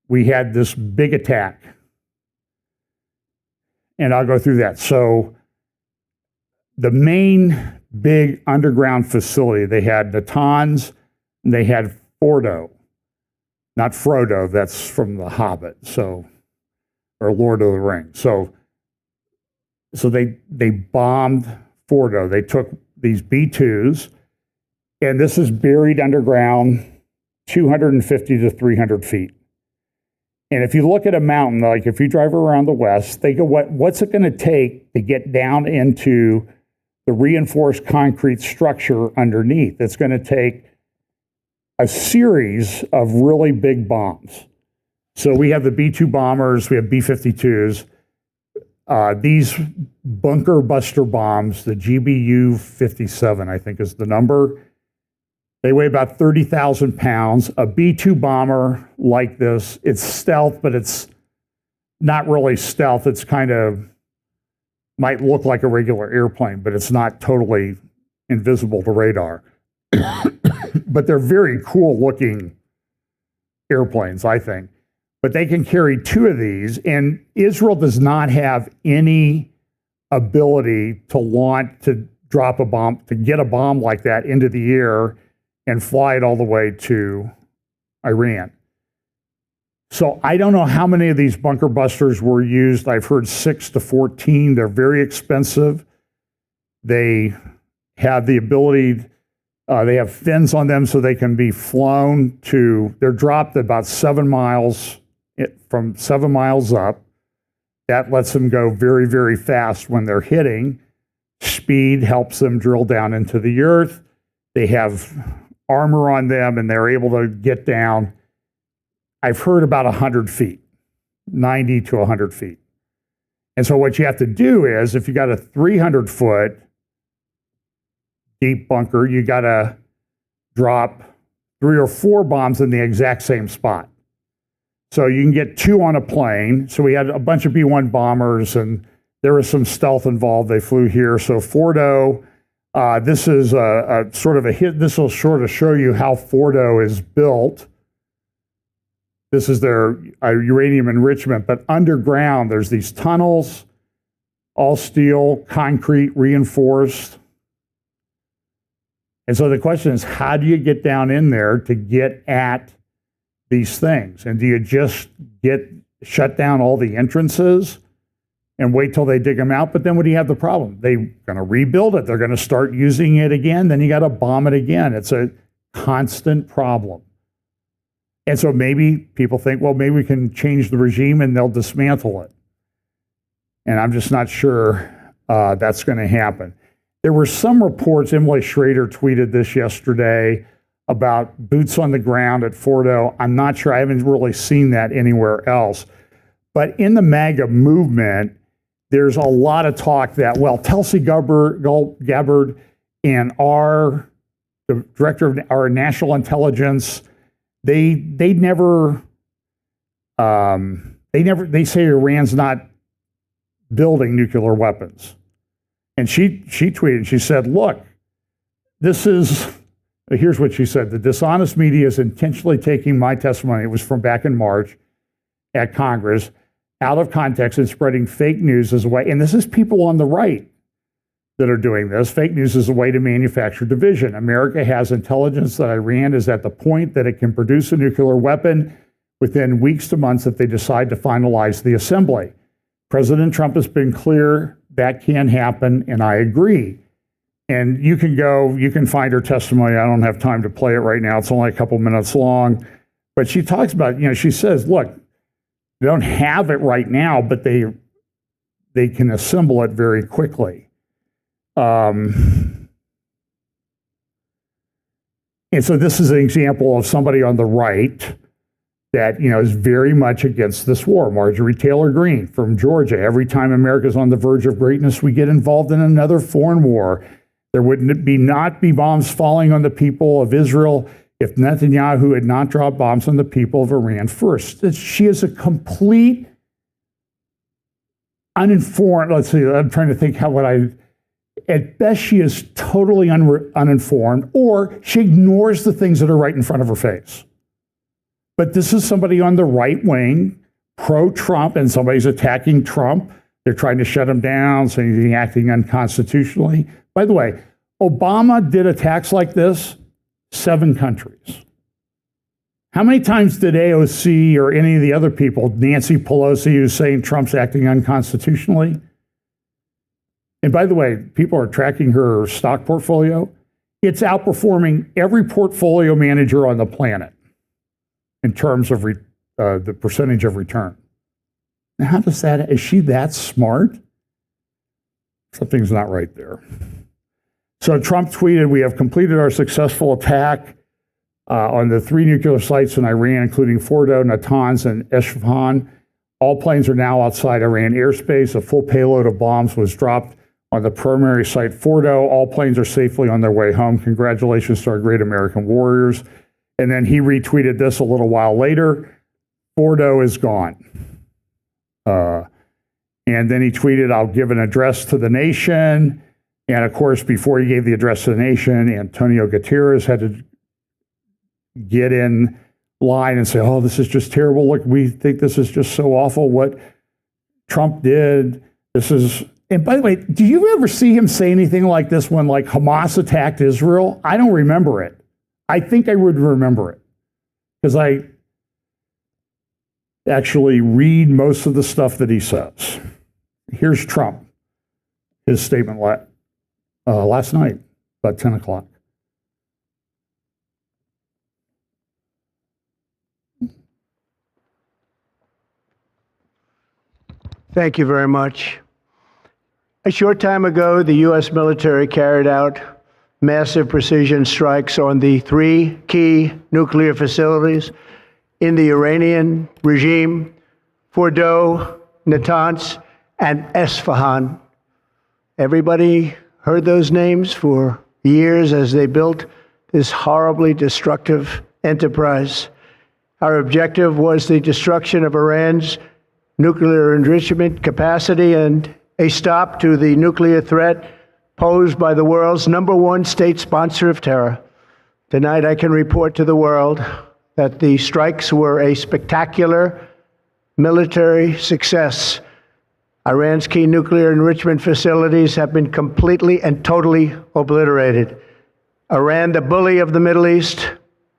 we had this big attack. And I'll go through that. So the main big underground facility, they had Natanz, and they had Fordo. Not Frodo, that's from The Hobbit, or Lord of the Rings. So they bombed Fordo. They took these B-2s, and this is buried underground 250 to 300 feet. And if you look at a mountain, like if you drive around the west, think of what's it going to take to get down into the reinforced concrete structure underneath. It's going to take a series of really big bombs. So we have the B-2 bombers, we have B-52s. These bunker buster bombs, the GBU-57, I think is the number. They weigh about 30,000 pounds. A B-2 bomber like this, it's stealth, but it's not really stealth. It's might look like a regular airplane, but it's not totally invisible to radar. But they're very cool looking airplanes, I think. But they can carry 2 of these, and Israel does not have any ability to drop a bomb, to get a bomb like that into the air and fly it all the way to Iran. So I don't know how many of these bunker busters were used. I've heard 6 to 14. They're very expensive. They have the ability, they have fins on them so they can be flown they're dropped about 7 miles, from 7 miles up. That lets them go very, very fast when they're hitting. Speed helps them drill down into the earth. They have armor on them and they're able to get down. I've heard about 100 feet, 90 to 100 feet. And so what you have to do is, if you got a 300-foot deep bunker, you got to drop 3 or 4 bombs in the exact same spot. So you can get 2 on a plane. So we had a bunch of B-1 bombers, and there was some stealth involved. They flew here. So Fordo, this is a sort of a hit. This will sort of show you how Fordo is built. This is their uranium enrichment, but underground, there's these tunnels, all steel, concrete, reinforced. And so the question is, how do you get down in there to get at these things? And do you just shut down all the entrances and wait till they dig them out? But then what do you have the problem? They're going to rebuild it. They're going to start using it again. Then you got to bomb it again. It's a constant problem. And so maybe people think, well, maybe we can change the regime and they'll dismantle it. And I'm just not sure that's going to happen. There were some reports, Emily Schrader tweeted this yesterday, about boots on the ground at Fordo. I'm not sure. I haven't really seen that anywhere else. But in the MAGA movement, there's a lot of talk that, well, Tulsi Gabbard and our the director of our national intelligence, they say Iran's not building nuclear weapons. And she tweeted, she said, look, here's what she said: the dishonest media is intentionally taking my testimony, it was from back in March at Congress, out of context and spreading fake news as a way, and this is people on the right that are doing this. Fake news is a way to manufacture division. America has intelligence that Iran is at the point that it can produce a nuclear weapon within weeks to months if they decide to finalize the assembly. President Trump has been clear that can happen, and I agree. And you can find her testimony. I don't have time to play it right now. It's only a couple minutes long. But she talks about, she says, look, they don't have it right now, but they can assemble it very quickly. And so this is an example of somebody on the right that, is very much against this war. Marjorie Taylor Greene from Georgia. Every time America's on the verge of greatness, we get involved in another foreign war. There would not be bombs falling on the people of Israel if Netanyahu had not dropped bombs on the people of Iran first. She is a complete uninformed, let's see, I'm trying to think at best she is totally uninformed, or she ignores the things that are right in front of her face. But this is somebody on the right wing, pro-Trump, and somebody's attacking Trump. They're trying to shut him down, saying he's acting unconstitutionally. By the way, Obama did attacks like this, 7 countries. How many times did AOC or any of the other people, Nancy Pelosi, who's saying Trump's acting unconstitutionally? And by the way, people are tracking her stock portfolio. It's outperforming every portfolio manager on the planet in terms of the percentage of return. Now, how does that, is she that smart? Something's not right there. So Trump tweeted, we have completed our successful attack on the 3 nuclear sites in Iran, including Fordo, Natanz, and Esfahan. All planes are now outside Iran airspace. A full payload of bombs was dropped on the primary site, Fordo. All planes are safely on their way home. Congratulations to our great American warriors. And then he retweeted this a little while later. Fordo is gone. And then he tweeted, I'll give an address to the nation. And of course, before he gave the address to the nation, Antonio Guterres had to get in line and say, oh, this is just terrible. Look, we think this is just so awful what Trump did. And by the way, do you ever see him say anything like this when like Hamas attacked Israel? I don't remember it. I think I would remember it because I actually read most of the stuff that he says. Here's Trump, his statement last night, about 10 o'clock. Thank you very much. A short time ago, the U.S. military carried out massive precision strikes on the 3 key nuclear facilities in the Iranian regime, Fordo, Natanz, and Esfahan. Everybody heard those names for years as they built this horribly destructive enterprise. Our objective was the destruction of Iran's nuclear enrichment capacity and a stop to the nuclear threat posed by the world's #1 state sponsor of terror. Tonight, I can report to the world that the strikes were a spectacular military success. Iran's key nuclear enrichment facilities have been completely and totally obliterated. Iran, the bully of the Middle East,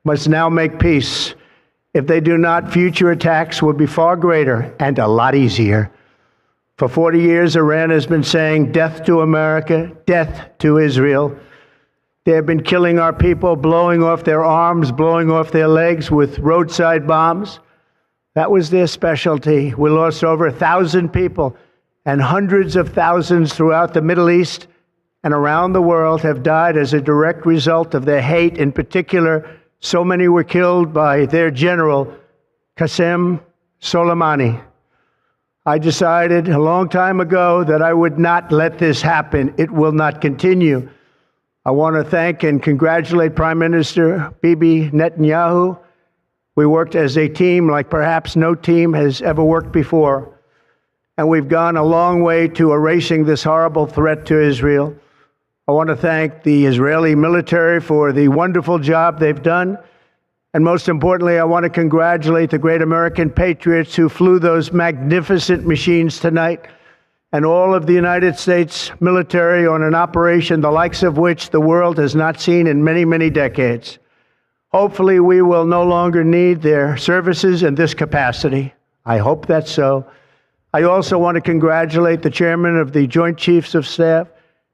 must now make peace. If they do not, future attacks will be far greater and a lot easier. For 40 years, Iran has been saying death to America, death to Israel. They have been killing our people, blowing off their arms, blowing off their legs with roadside bombs. That was their specialty. We lost over 1,000 people, and hundreds of thousands throughout the Middle East and around the world have died as a direct result of their hate. In particular, so many were killed by their general, Qasem Soleimani. I decided a long time ago that I would not let this happen. It will not continue. I want to thank and congratulate Prime Minister Bibi Netanyahu. We worked as a team like perhaps no team has ever worked before. And we've gone a long way to erasing this horrible threat to Israel. I want to thank the Israeli military for the wonderful job they've done. And most importantly, I want to congratulate the great American patriots who flew those magnificent machines tonight, and all of the United States military on an operation the likes of which the world has not seen in many, many decades. Hopefully, we will no longer need their services in this capacity. I hope that's so. I also want to congratulate the chairman of the Joint Chiefs of Staff,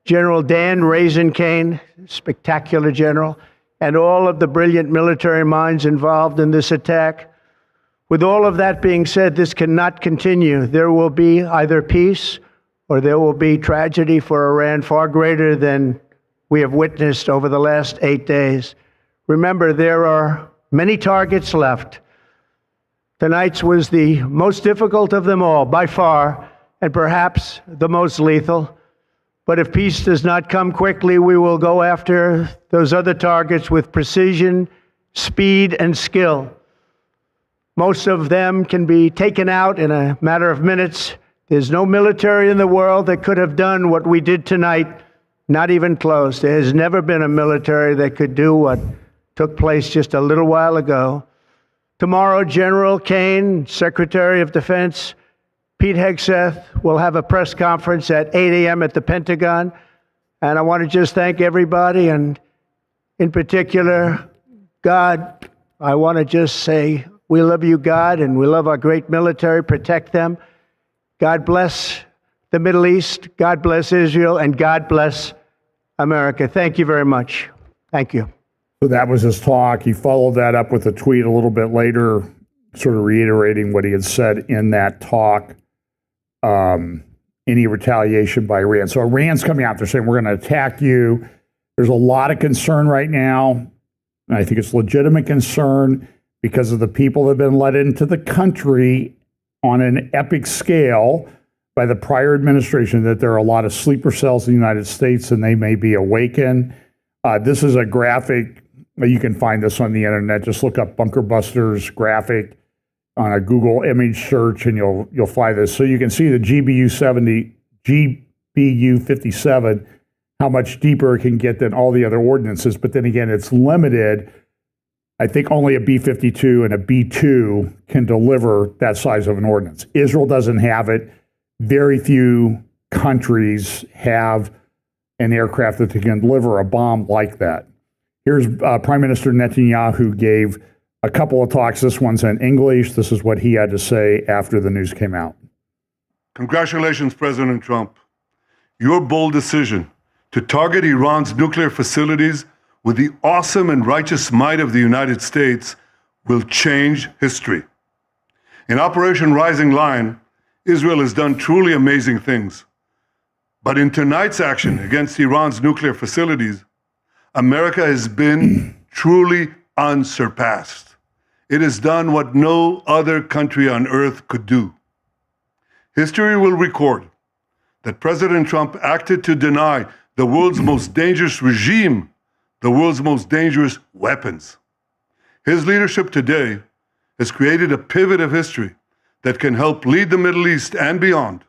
General Dan Raisin-Kane, spectacular general, and all of the brilliant military minds involved in this attack. With all of that being said, this cannot continue. There will be either peace or there will be tragedy for Iran far greater than we have witnessed over the last 8 days. Remember, there are many targets left. Tonight's was the most difficult of them all, by far, and perhaps the most lethal. But if peace does not come quickly, we will go after those other targets with precision, speed, and skill. Most of them can be taken out in a matter of minutes. There's no military in the world that could have done what we did tonight, not even close. There has never been a military that could do what took place just a little while ago. Tomorrow, General Kane, Secretary of Defense, Pete Hegseth will have a press conference at 8 a.m. at the Pentagon. And I want to just thank everybody, and in particular, God. I want to just say, we love you, God, and we love our great military. Protect them. God bless the Middle East. God bless Israel, and God bless America. Thank you very much. Thank you. So that was his talk. He followed that up with a tweet a little bit later, sort of reiterating what he had said in that talk. Any retaliation by Iran. So Iran's coming out, they're saying, we're going to attack you. There's a lot of concern right now, and I think it's legitimate concern because of the people that have been let into the country on an epic scale by the prior administration, that there are a lot of sleeper cells in the United States and they may be awakened. This is a graphic. You can find this on the internet. Just look up Bunker Busters graphic on a Google image search, and you'll find this. So you can see the GBU 57, how much deeper it can get than all the other ordinances. But then again, it's limited. I think only a B-52 and a B-2 can deliver that size of an ordinance. Israel doesn't have it. Very few countries have an aircraft that can deliver a bomb like that. Here's Prime Minister Netanyahu gave a couple of talks. This one's in English. This is what he had to say after the news came out. Congratulations, President Trump. Your bold decision to target Iran's nuclear facilities with the awesome and righteous might of the United States will change history. In Operation Rising Lion, Israel has done truly amazing things. But in tonight's action against Iran's nuclear facilities, America has been truly unsurpassed. It has done what no other country on earth could do. History will record that President Trump acted to deny the world's most dangerous regime the world's most dangerous weapons. His leadership today has created a pivot of history that can help lead the Middle East and beyond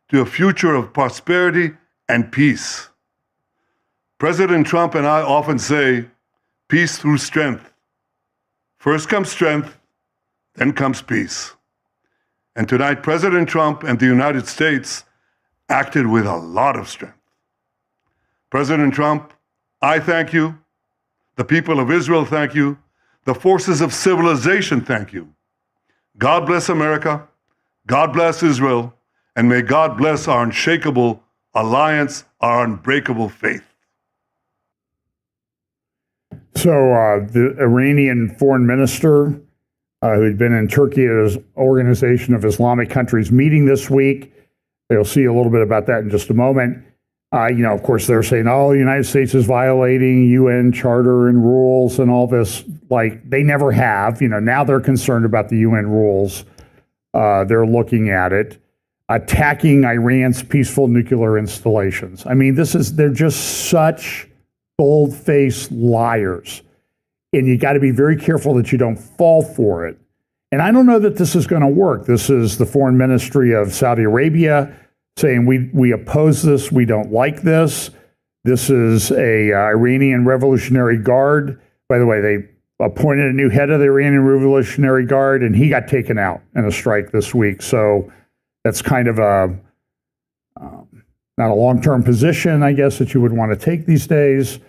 to a future of prosperity and peace. President Trump and I often say, peace through strength. First comes strength, then comes peace. And tonight, President Trump and the United States acted with a lot of strength. President Trump, I thank you. The people of Israel thank you. The forces of civilization thank you. God bless America. God bless Israel. And may God bless our unshakable alliance, our unbreakable faith. So the Iranian foreign minister, who had been in Turkey at his Organization of Islamic Countries meeting this week, you'll see a little bit about that in just a moment. Of course, they're saying, the United States is violating UN charter and rules and all this. Like, they never have. Now they're concerned about the UN rules. They're looking at it. Attacking Iran's peaceful nuclear installations. I mean, they're just such bold-faced liars. And you got to be very careful that you don't fall for it. And I don't know that this is going to work. This is the foreign ministry of Saudi Arabia saying we oppose this, we don't like this. This is a Iranian Revolutionary Guard. By the way, they appointed a new head of the Iranian Revolutionary Guard, and he got taken out in a strike this week. So that's kind of a not a long-term position, I guess, that you would want to take these days.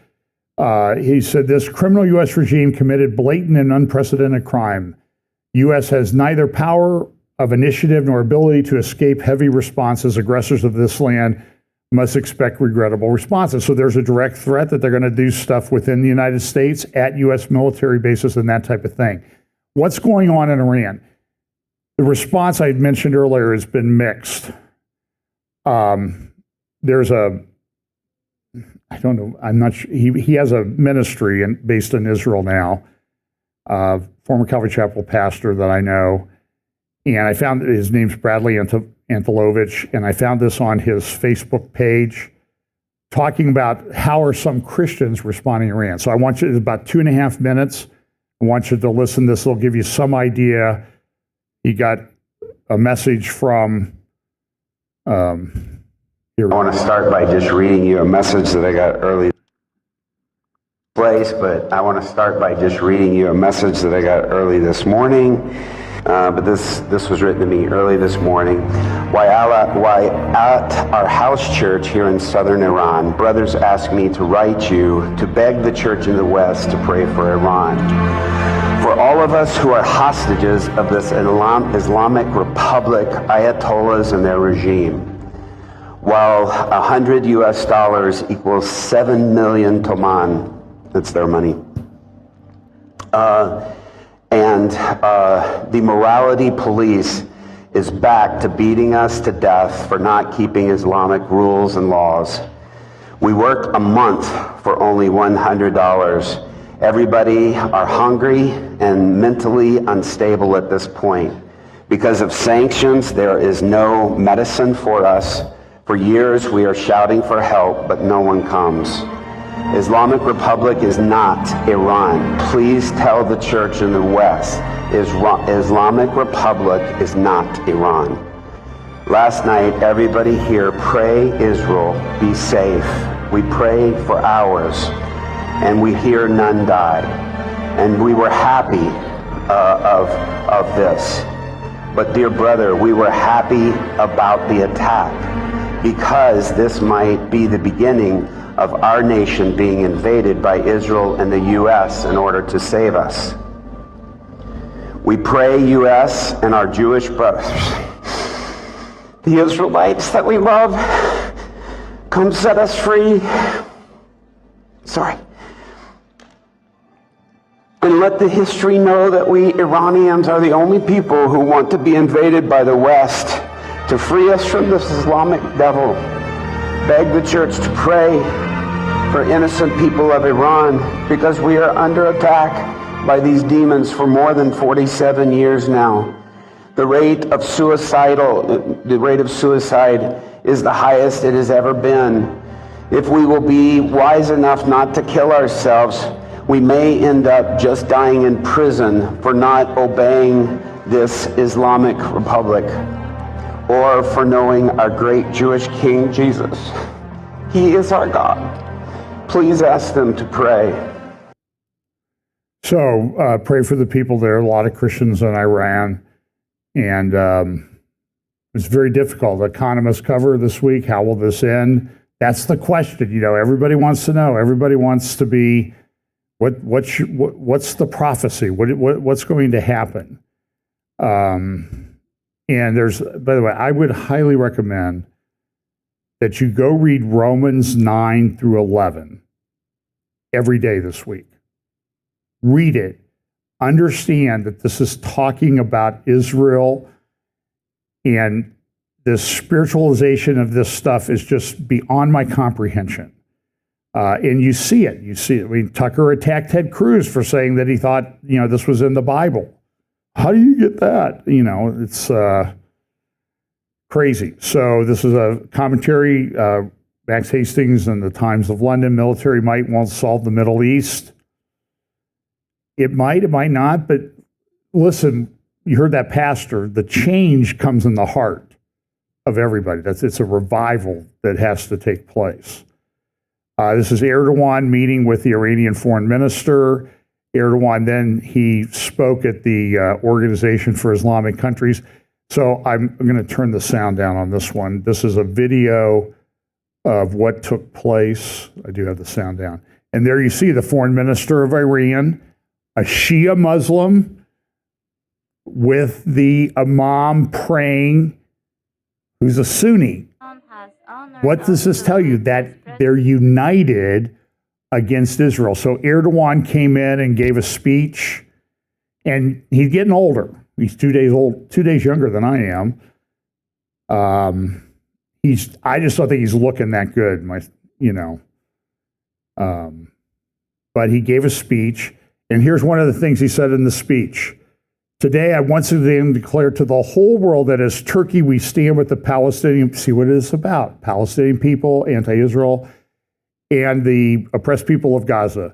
He said this criminal U.S. regime committed blatant and unprecedented crime. U.S. has neither power of initiative nor ability to escape heavy responses. Aggressors of this land must expect regrettable responses. So there's a direct threat that they're going to do stuff within the United States at U.S. military bases and that type of thing. What's going on in Iran? The response I mentioned earlier has been mixed. There's I don't know, I'm not sure, he has a ministry based in Israel now, former Calvary Chapel pastor that I know, and I found his name's Bradley Antelovich, and I found this on his Facebook page, talking about how are some Christians responding to Iran. So I want you, it's about 2.5 minutes, I want you to listen. This will give you some idea. He got a message from, I want to start by just reading you a message that I got early this morning. But this was written to me early this morning. Why at our house church here in southern Iran, brothers asked me to write you to beg the church in the West to pray for Iran. For all of us who are hostages of this Islamic Republic, Ayatollahs and their regime. While $100 equals 7 million toman, that's their money. And the morality police is back to beating us to death for not keeping Islamic rules and laws. We worked a month for only $100. Everybody are hungry and mentally unstable at this point. Because of sanctions, there is no medicine for us. For years, we are shouting for help, but no one comes. Islamic Republic is not Iran. Please tell the church in the West, Islamic Republic is not Iran. Last night, everybody here, pray Israel, be safe. We prayed for hours, and we hear none died. And we were happy of this. But dear brother, we were happy about the attack, because this might be the beginning of our nation being invaded by Israel and the U.S. in order to save us. We pray, U.S. and our Jewish brothers, the Israelites that we love, come set us free. And let the history know that we Iranians are the only people who want to be invaded by the West to free us from this Islamic devil. Beg the church to pray for innocent people of Iran, because we are under attack by these demons for more than 47 years now. The rate of suicide is the highest it has ever been. If we will be wise enough not to kill ourselves, we may end up just dying in prison for not obeying this Islamic Republic, or for knowing our great Jewish King Jesus. He is our God. Please ask them to pray. So pray for the people there. A lot of Christians in Iran. And it's very difficult. Economists cover this week, how will this end? That's the question. You know, everybody wants to know. Everybody wants to be, what's the prophecy? What's going to happen? And there's, by the way, I would highly recommend that you go read Romans 9 through 11 every day this week. Read it. Understand that this is talking about Israel, and the spiritualization of this stuff is just beyond my comprehension. And you see it. I mean, Tucker attacked Ted Cruz for saying that he thought, this was in the Bible. How do you get that? It's crazy. So this is a commentary Max Hastings and the Times of London, military might won't solve the Middle East. It might not, but listen, you heard that pastor, the change comes in the heart of everybody. It's a revival that has to take place. This is Erdogan meeting with the Iranian foreign minister. Erdogan, then he spoke at the Organization for Islamic Countries. So I'm going to turn the sound down on this one. This is a video of what took place. I do have the sound down. And there you see the foreign minister of Iran, a Shia Muslim, with the imam praying, who's a Sunni. What does this tell you? That they're united against Israel. So Erdogan came in and gave a speech, and he's getting older. He's 2 days old, 2 days younger than I am. I just don't think he's looking that good, but he gave a speech, and here's one of the things he said in the speech. Today, I once again declare to the whole world that as Turkey, we stand with the Palestinian, see what it is about, Palestinian people, anti-Israel, and the oppressed people of Gaza.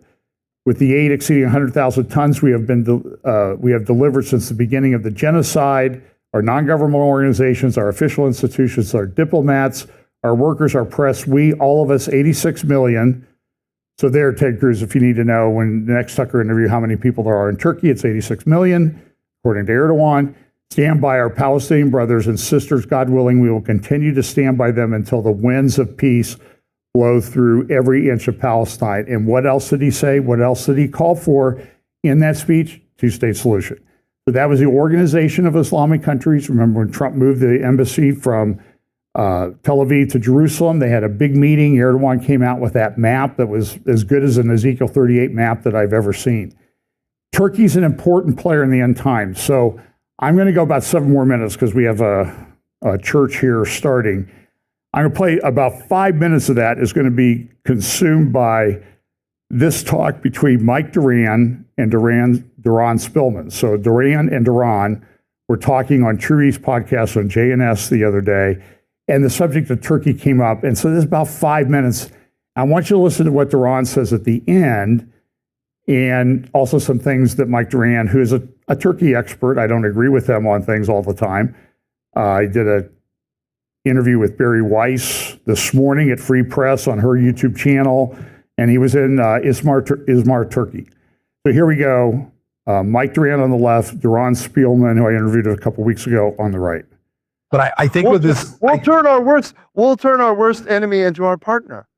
With the aid exceeding 100,000 tons we have delivered since the beginning of the genocide, our non-governmental organizations, our official institutions, our diplomats, our workers, our press, we, all of us, 86 million. So there, Ted Cruz, if you need to know, when the next Tucker interview how many people there are in Turkey, it's 86 million, according to Erdogan. Stand by our Palestinian brothers and sisters. God willing, we will continue to stand by them until the winds of peace blow through every inch of Palestine. And what else did he say? What else did he call for in that speech? Two-state solution. So that was the Organization of Islamic Countries. Remember when Trump moved the embassy from Tel Aviv to Jerusalem? They had a big meeting. Erdogan came out with that map that was as good as an Ezekiel 38 map that I've ever seen. Turkey's an important player in the end times. So I'm going to go about 7 more minutes because we have a church here starting. I'm going to play about 5 minutes of that is going to be consumed by this talk between Mike Duran and Duran Spillman. So Duran and Duran were talking on True East podcast on JNS the other day, and the subject of Turkey came up. And so this is about 5 minutes. I want you to listen to what Duran says at the end, and also some things that Mike Duran, who is a Turkey expert, I don't agree with him on things all the time. I did a interview with Barry Weiss this morning at Free Press on her YouTube channel, and he was in Izmir, Turkey. So here we go. Mike Duran on the left, Duran Spielman, who I interviewed a couple weeks ago, on the right. But I think with this, we'll turn our worst enemy into our partner.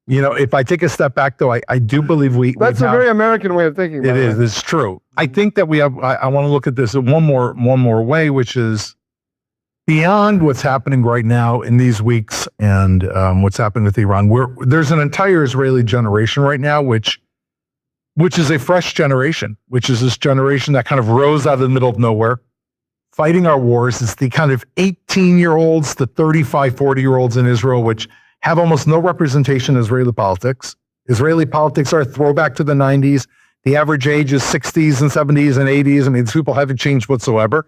If I take a step back, though, I do believe that's a very American way of thinking. It is. It's true. I think that we have. I want to look at this in one more way, which is beyond what's happening right now in these weeks and what's happening with Iran. There's an entire Israeli generation right now, which is a fresh generation, which is this generation that kind of rose out of the middle of nowhere, fighting our wars. It's the kind of 18-year-olds, the 35, 40-year-olds in Israel, which have almost no representation in Israeli politics. Israeli politics are a throwback to the 90s. The average age is 60s and 70s and 80s. I mean, these people haven't changed whatsoever.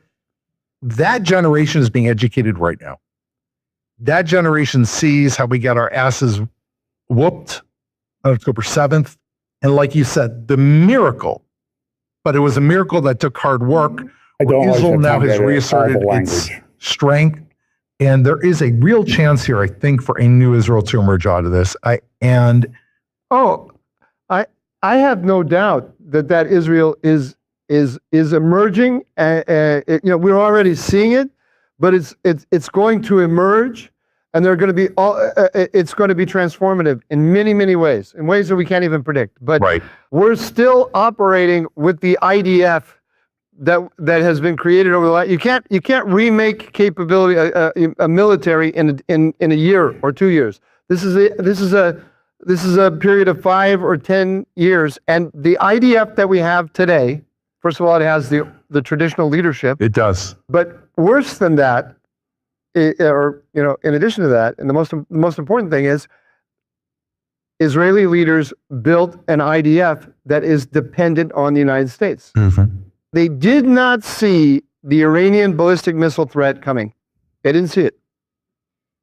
That generation is being educated right now. That generation sees how we got our asses whooped on October 7th. And like you said, the miracle, but it was a miracle that took hard work. Israel now has reasserted its strength. And there is a real chance here, I think, for a new Israel to emerge out of this. I have no doubt that Israel is emerging. We're already seeing it, but it's going to emerge, and they're going to be it's going to be transformative in many, many ways, in ways that we can't even predict. But we're still operating with the IDF that has been created over the last. You can't remake capability a military in a year or 2 years. This is a period of 5 or 10 years, and the IDF that we have today. First of all, it has the traditional leadership. It does. But worse than that, in addition to that, and the most important thing is, Israeli leaders built an IDF that is dependent on the United States. Mm-hmm. They did not see the Iranian ballistic missile threat coming. They didn't see it.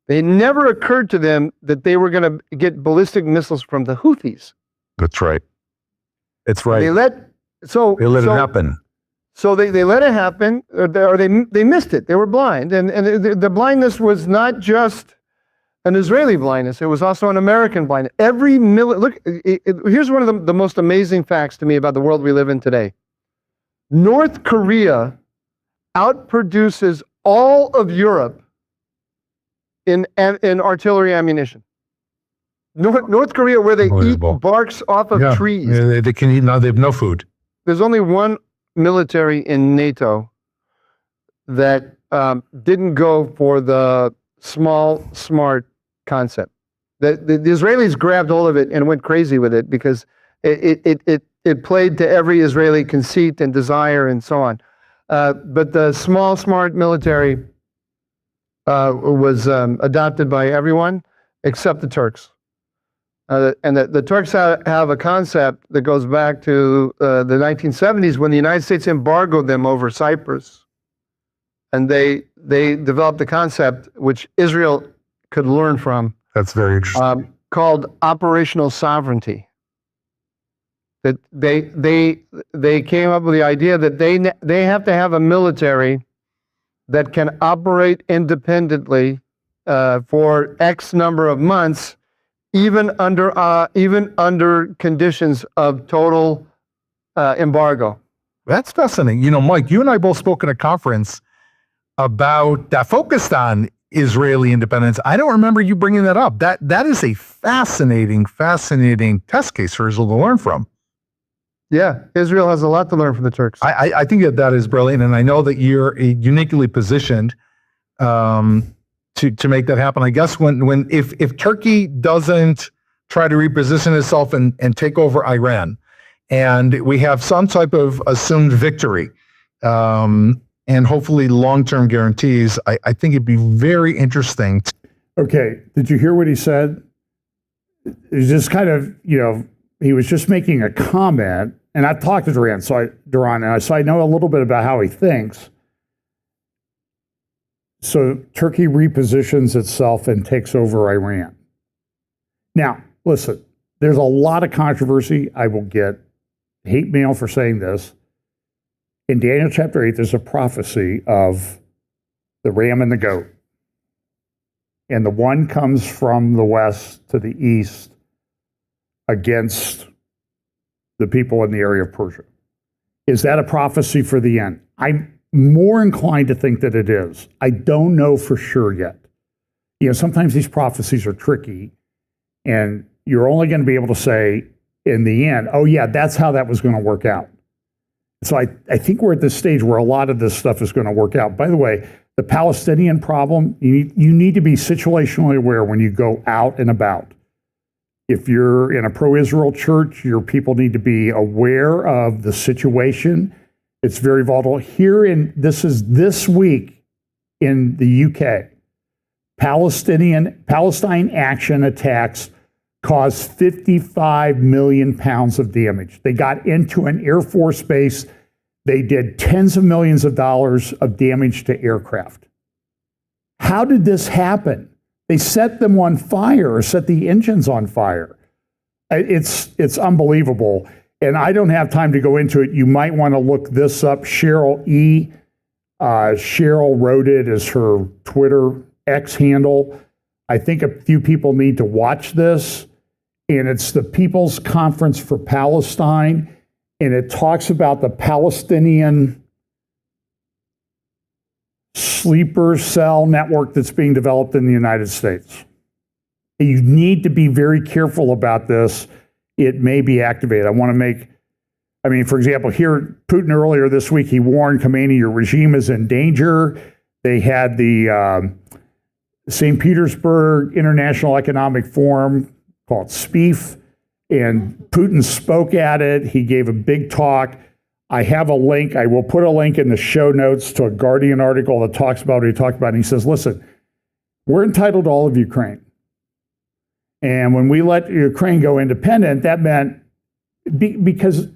It never occurred to them that they were going to get ballistic missiles from the Houthis. That's right. It's right. They let it happen. So they let it happen, or they missed it. They were blind, and the blindness was not just an Israeli blindness; it was also an American blindness. Here's one of the most amazing facts to me about the world we live in today. North Korea outproduces all of Europe in artillery ammunition. North Korea, where they eat Unbelievable. barks off of trees. Yeah, they can eat now. They have no food. There's only one military in NATO that didn't go for the small, smart concept. The Israelis grabbed hold of it and went crazy with it because it played to every Israeli conceit and desire and so on. But the small, smart military was adopted by everyone except the Turks. And the Turks have a concept that goes back to the 1970s when the United States embargoed them over Cyprus. And they developed a concept which Israel could learn from. That's very interesting. Called operational sovereignty. That they came up with the idea that they have to have a military that can operate independently for X number of months, even under conditions of total embargo. That's fascinating. You know, Mike, you and I both spoke at a conference about that focused on Israeli independence. I don't remember you bringing that up. That is a fascinating test case for Israel to learn from. Yeah, Israel has a lot to learn from the Turks. I think that is brilliant, and I know that you're uniquely positioned to make that happen. I guess if Turkey doesn't try to reposition itself and take over Iran, and we have some type of assumed victory, and hopefully long-term guarantees, I think it'd be very interesting. Okay, did you hear what he said? It was just kind of, he was just making a comment, and I've talked to Duran, so I know a little bit about how he thinks. So Turkey repositions itself and takes over Iran. Now, listen, there's a lot of controversy. I will get hate mail for saying this. In Daniel chapter 8, there's a prophecy of the ram and the goat. And the one comes from the west to the east against the people in the area of Persia. Is that a prophecy for the end? I'm more inclined to think that it is. I don't know for sure yet. Sometimes these prophecies are tricky, and you're only going to be able to say in the end, oh yeah, that's how that was going to work out. So I think we're at this stage where a lot of this stuff is going to work out. By the way, the Palestinian problem, you need to be situationally aware when you go out and about. If you're in a pro-Israel church, your people need to be aware of the situation. It's very volatile. This week in the UK, Palestine action attacks caused 55 million pounds of damage. They got into an Air Force base. They did tens of millions of dollars of damage to aircraft. How did this happen? They set them on fire, or set the engines on fire. It's unbelievable. And I don't have time to go into it. You might want to look this up. Cheryl wrote it as her Twitter X handle. I think a few people need to watch this. And it's the People's Conference for Palestine. And it talks about the Palestinian sleeper cell network that's being developed in the United States. You need to be very careful about this. It may be activated. For example, here, Putin earlier this week, he warned Khamenei, your regime is in danger. They had the St. Petersburg International Economic Forum called SPIEF, and Putin spoke at it. He gave a big talk. I have a link. I will put a link in the show notes to a Guardian article that talks about what he talked about. And he says, listen, we're entitled to all of Ukraine. And when we let Ukraine go independent, that meant, because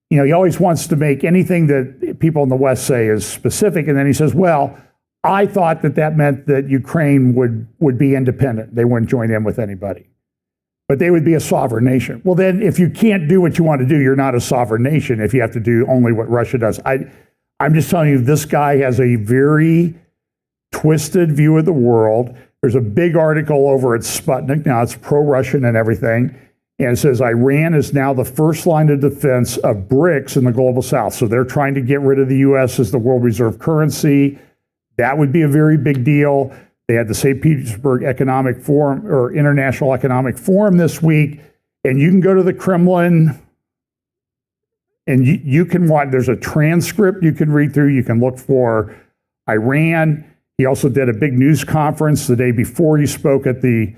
he always wants to make anything that people in the West say is specific. And then he says, well, I thought that meant that Ukraine would be independent. They wouldn't join in with anybody. But they would be a sovereign nation. Well, then if you can't do what you want to do, you're not a sovereign nation if you have to do only what Russia does. I'm just telling you, this guy has a very twisted view of the world. There's a big article over at Sputnik. Now it's pro-Russian and everything. And it says Iran is now the first line of defense of BRICS in the global south. So they're trying to get rid of the U.S. as the world reserve currency. That would be a very big deal. They had the St. Petersburg Economic Forum or International Economic Forum this week. And you can go to the Kremlin and you can watch. There's a transcript you can read through. You can look for Iran. He also did a big news conference the day before he spoke at the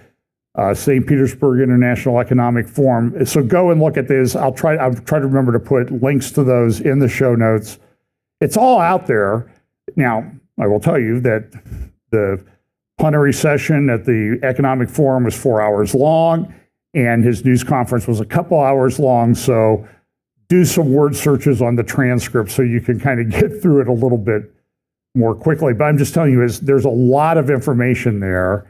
St. Petersburg International Economic Forum. So go and look at this. I'll try to remember to put links to those in the show notes. It's all out there. Now, I will tell you that the plenary session at the Economic Forum was 4 hours long, and his news conference was a couple hours long. So do some word searches on the transcript so you can kind of get through it a little bit more quickly. But I'm just telling you, there's a lot of information there.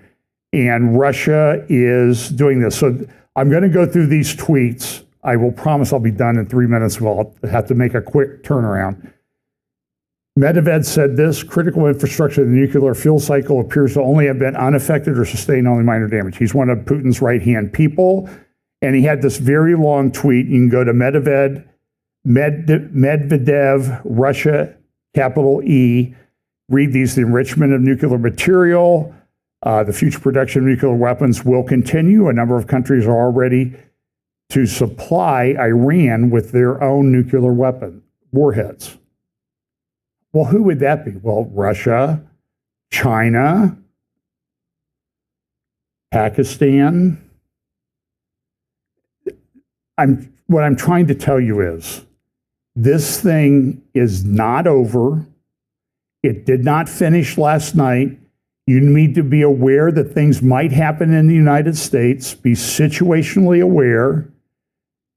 And Russia is doing this. So I'm going to go through these tweets. I will promise I'll be done in 3 minutes. Well, I'll have to make a quick turnaround. Medvedev said this: critical infrastructure of the nuclear fuel cycle appears to only have been unaffected or sustained only minor damage. He's one of Putin's right-hand people. And he had this very long tweet. You can go to Medvedev, Russia, capital E, read these: the enrichment of nuclear material, the future production of nuclear weapons will continue. A number of countries are already to supply Iran with their own nuclear warheads. Well, who would that be? Well, Russia, China, Pakistan. What I'm trying to tell you is this thing is not over. It did not finish last night. You need to be aware that things might happen in the United States. Be situationally aware.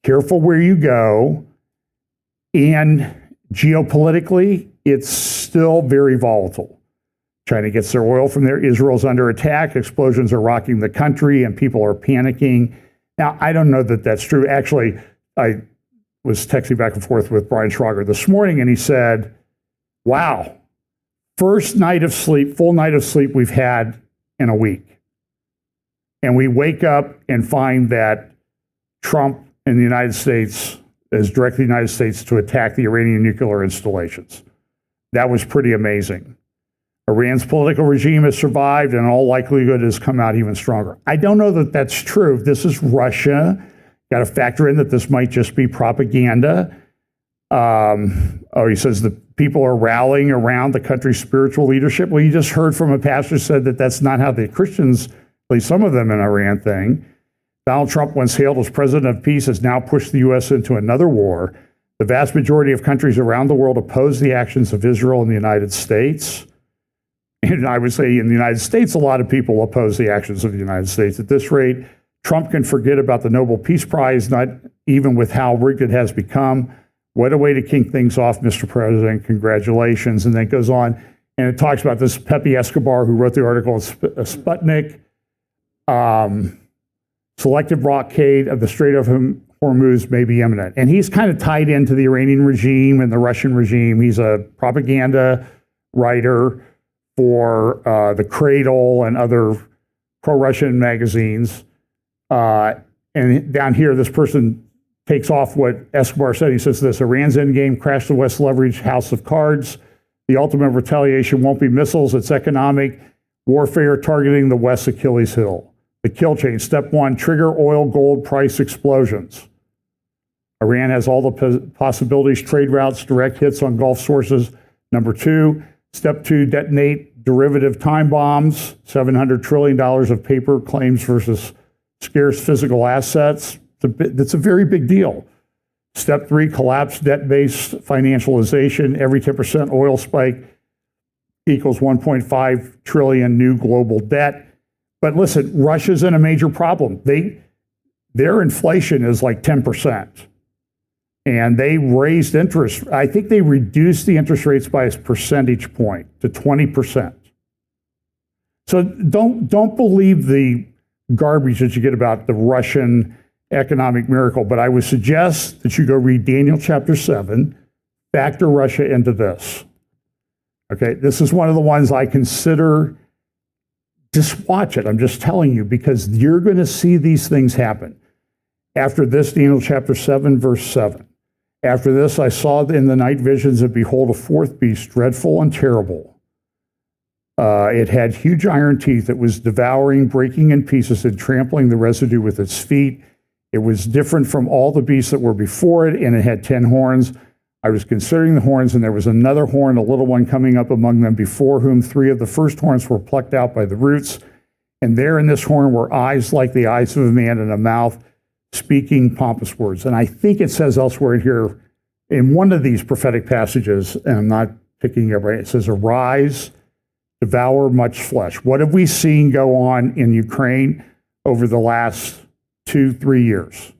Careful where you go. And geopolitically, it's still very volatile. China gets their oil from there. Israel's under attack. Explosions are rocking the country and people are panicking. Now, I don't know that that's true. Actually, I was texting back and forth with Brian Schrager this morning, and he said, wow, first night of sleep, full night of sleep we've had in a week. And we wake up and find that Trump in the United States has directed the United States to attack the Iranian nuclear installations. That was pretty amazing. Iran's political regime has survived and in all likelihood has come out even stronger. I don't know that that's true. This is Russia. Got to factor in that this might just be propaganda. He says the people are rallying around the country's spiritual leadership. Well, you just heard from a pastor said that that's not how the Christians, at least some of them in Iran, think. Donald Trump, once hailed as president of peace, has now pushed the U.S. into another war. The vast majority of countries around the world oppose the actions of Israel and the United States. And I would say in the United States, a lot of people oppose the actions of the United States. At this rate, Trump can forget about the Nobel Peace Prize, not even with how rigged it has become. What a way to kick things off, Mr. President. Congratulations. And then it goes on, and it talks about this Pepe Escobar, who wrote the article on Sputnik. Selective blockade of the Strait of Hormuz may be imminent. And he's kind of tied into the Iranian regime and the Russian regime. He's a propaganda writer for The Cradle and other pro-Russian magazines. And down here, this person takes off what Escobar said. He says this: Iran's endgame, crash the West leveraged house of cards. The ultimate retaliation won't be missiles, it's economic warfare targeting the West's Achilles heel. The kill chain. Step one, trigger oil, gold price explosions. Iran has all the possibilities, trade routes, direct hits on Gulf sources. Number two, step two, detonate derivative time bombs, $700 trillion of paper claims versus scarce physical assets. That's a very big deal. Step three, collapse debt-based financialization. Every 10% oil spike equals 1.5 trillion new global debt. But listen, Russia's in a major problem. Their inflation is like 10%. And they raised interest. I think they reduced the interest rates by a percentage point to 20%. So don't believe the garbage that you get about the Russian economic miracle, but I would suggest that you go read Daniel chapter 7, factor Russia into this. Okay, this is one of the ones I consider, just watch it. I'm just telling you, because you're going to see these things happen. After this, Daniel chapter 7, verse 7. After this, I saw in the night visions, and behold, a fourth beast, dreadful and terrible. It had huge iron teeth. It was devouring, breaking in pieces, and trampling the residue with its feet. It was different from all the beasts that were before it, and it had 10 horns. I was considering the horns, and there was another horn, a little one coming up among them, before whom 3 of the first horns were plucked out by the roots. And there in this horn were eyes like the eyes of a man, and a mouth speaking pompous words. And I think it says elsewhere in here, in one of these prophetic passages, and I'm not picking it right, it says, arise, devour much flesh. What have we seen go on in Ukraine over the last 2-3 years?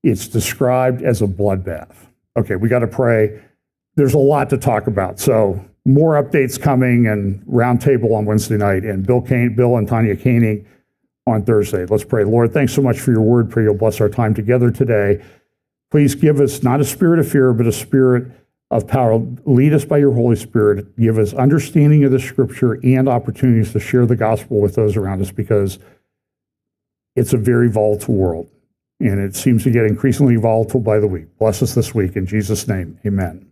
It's described as a bloodbath. Okay, we got to pray. There's a lot to talk about. So more updates coming, and roundtable on Wednesday night, and Bill and Tanya Koenig on Thursday. Let's pray. Lord, thanks so much for your word. Pray you'll bless our time together today. Please give us not a spirit of fear, but a spirit of power. Lead us by your Holy Spirit. Give us understanding of the scripture and opportunities to share the gospel with those around us, because it's a very volatile world, and it seems to get increasingly volatile by the week. Bless us this week. In Jesus' name, amen.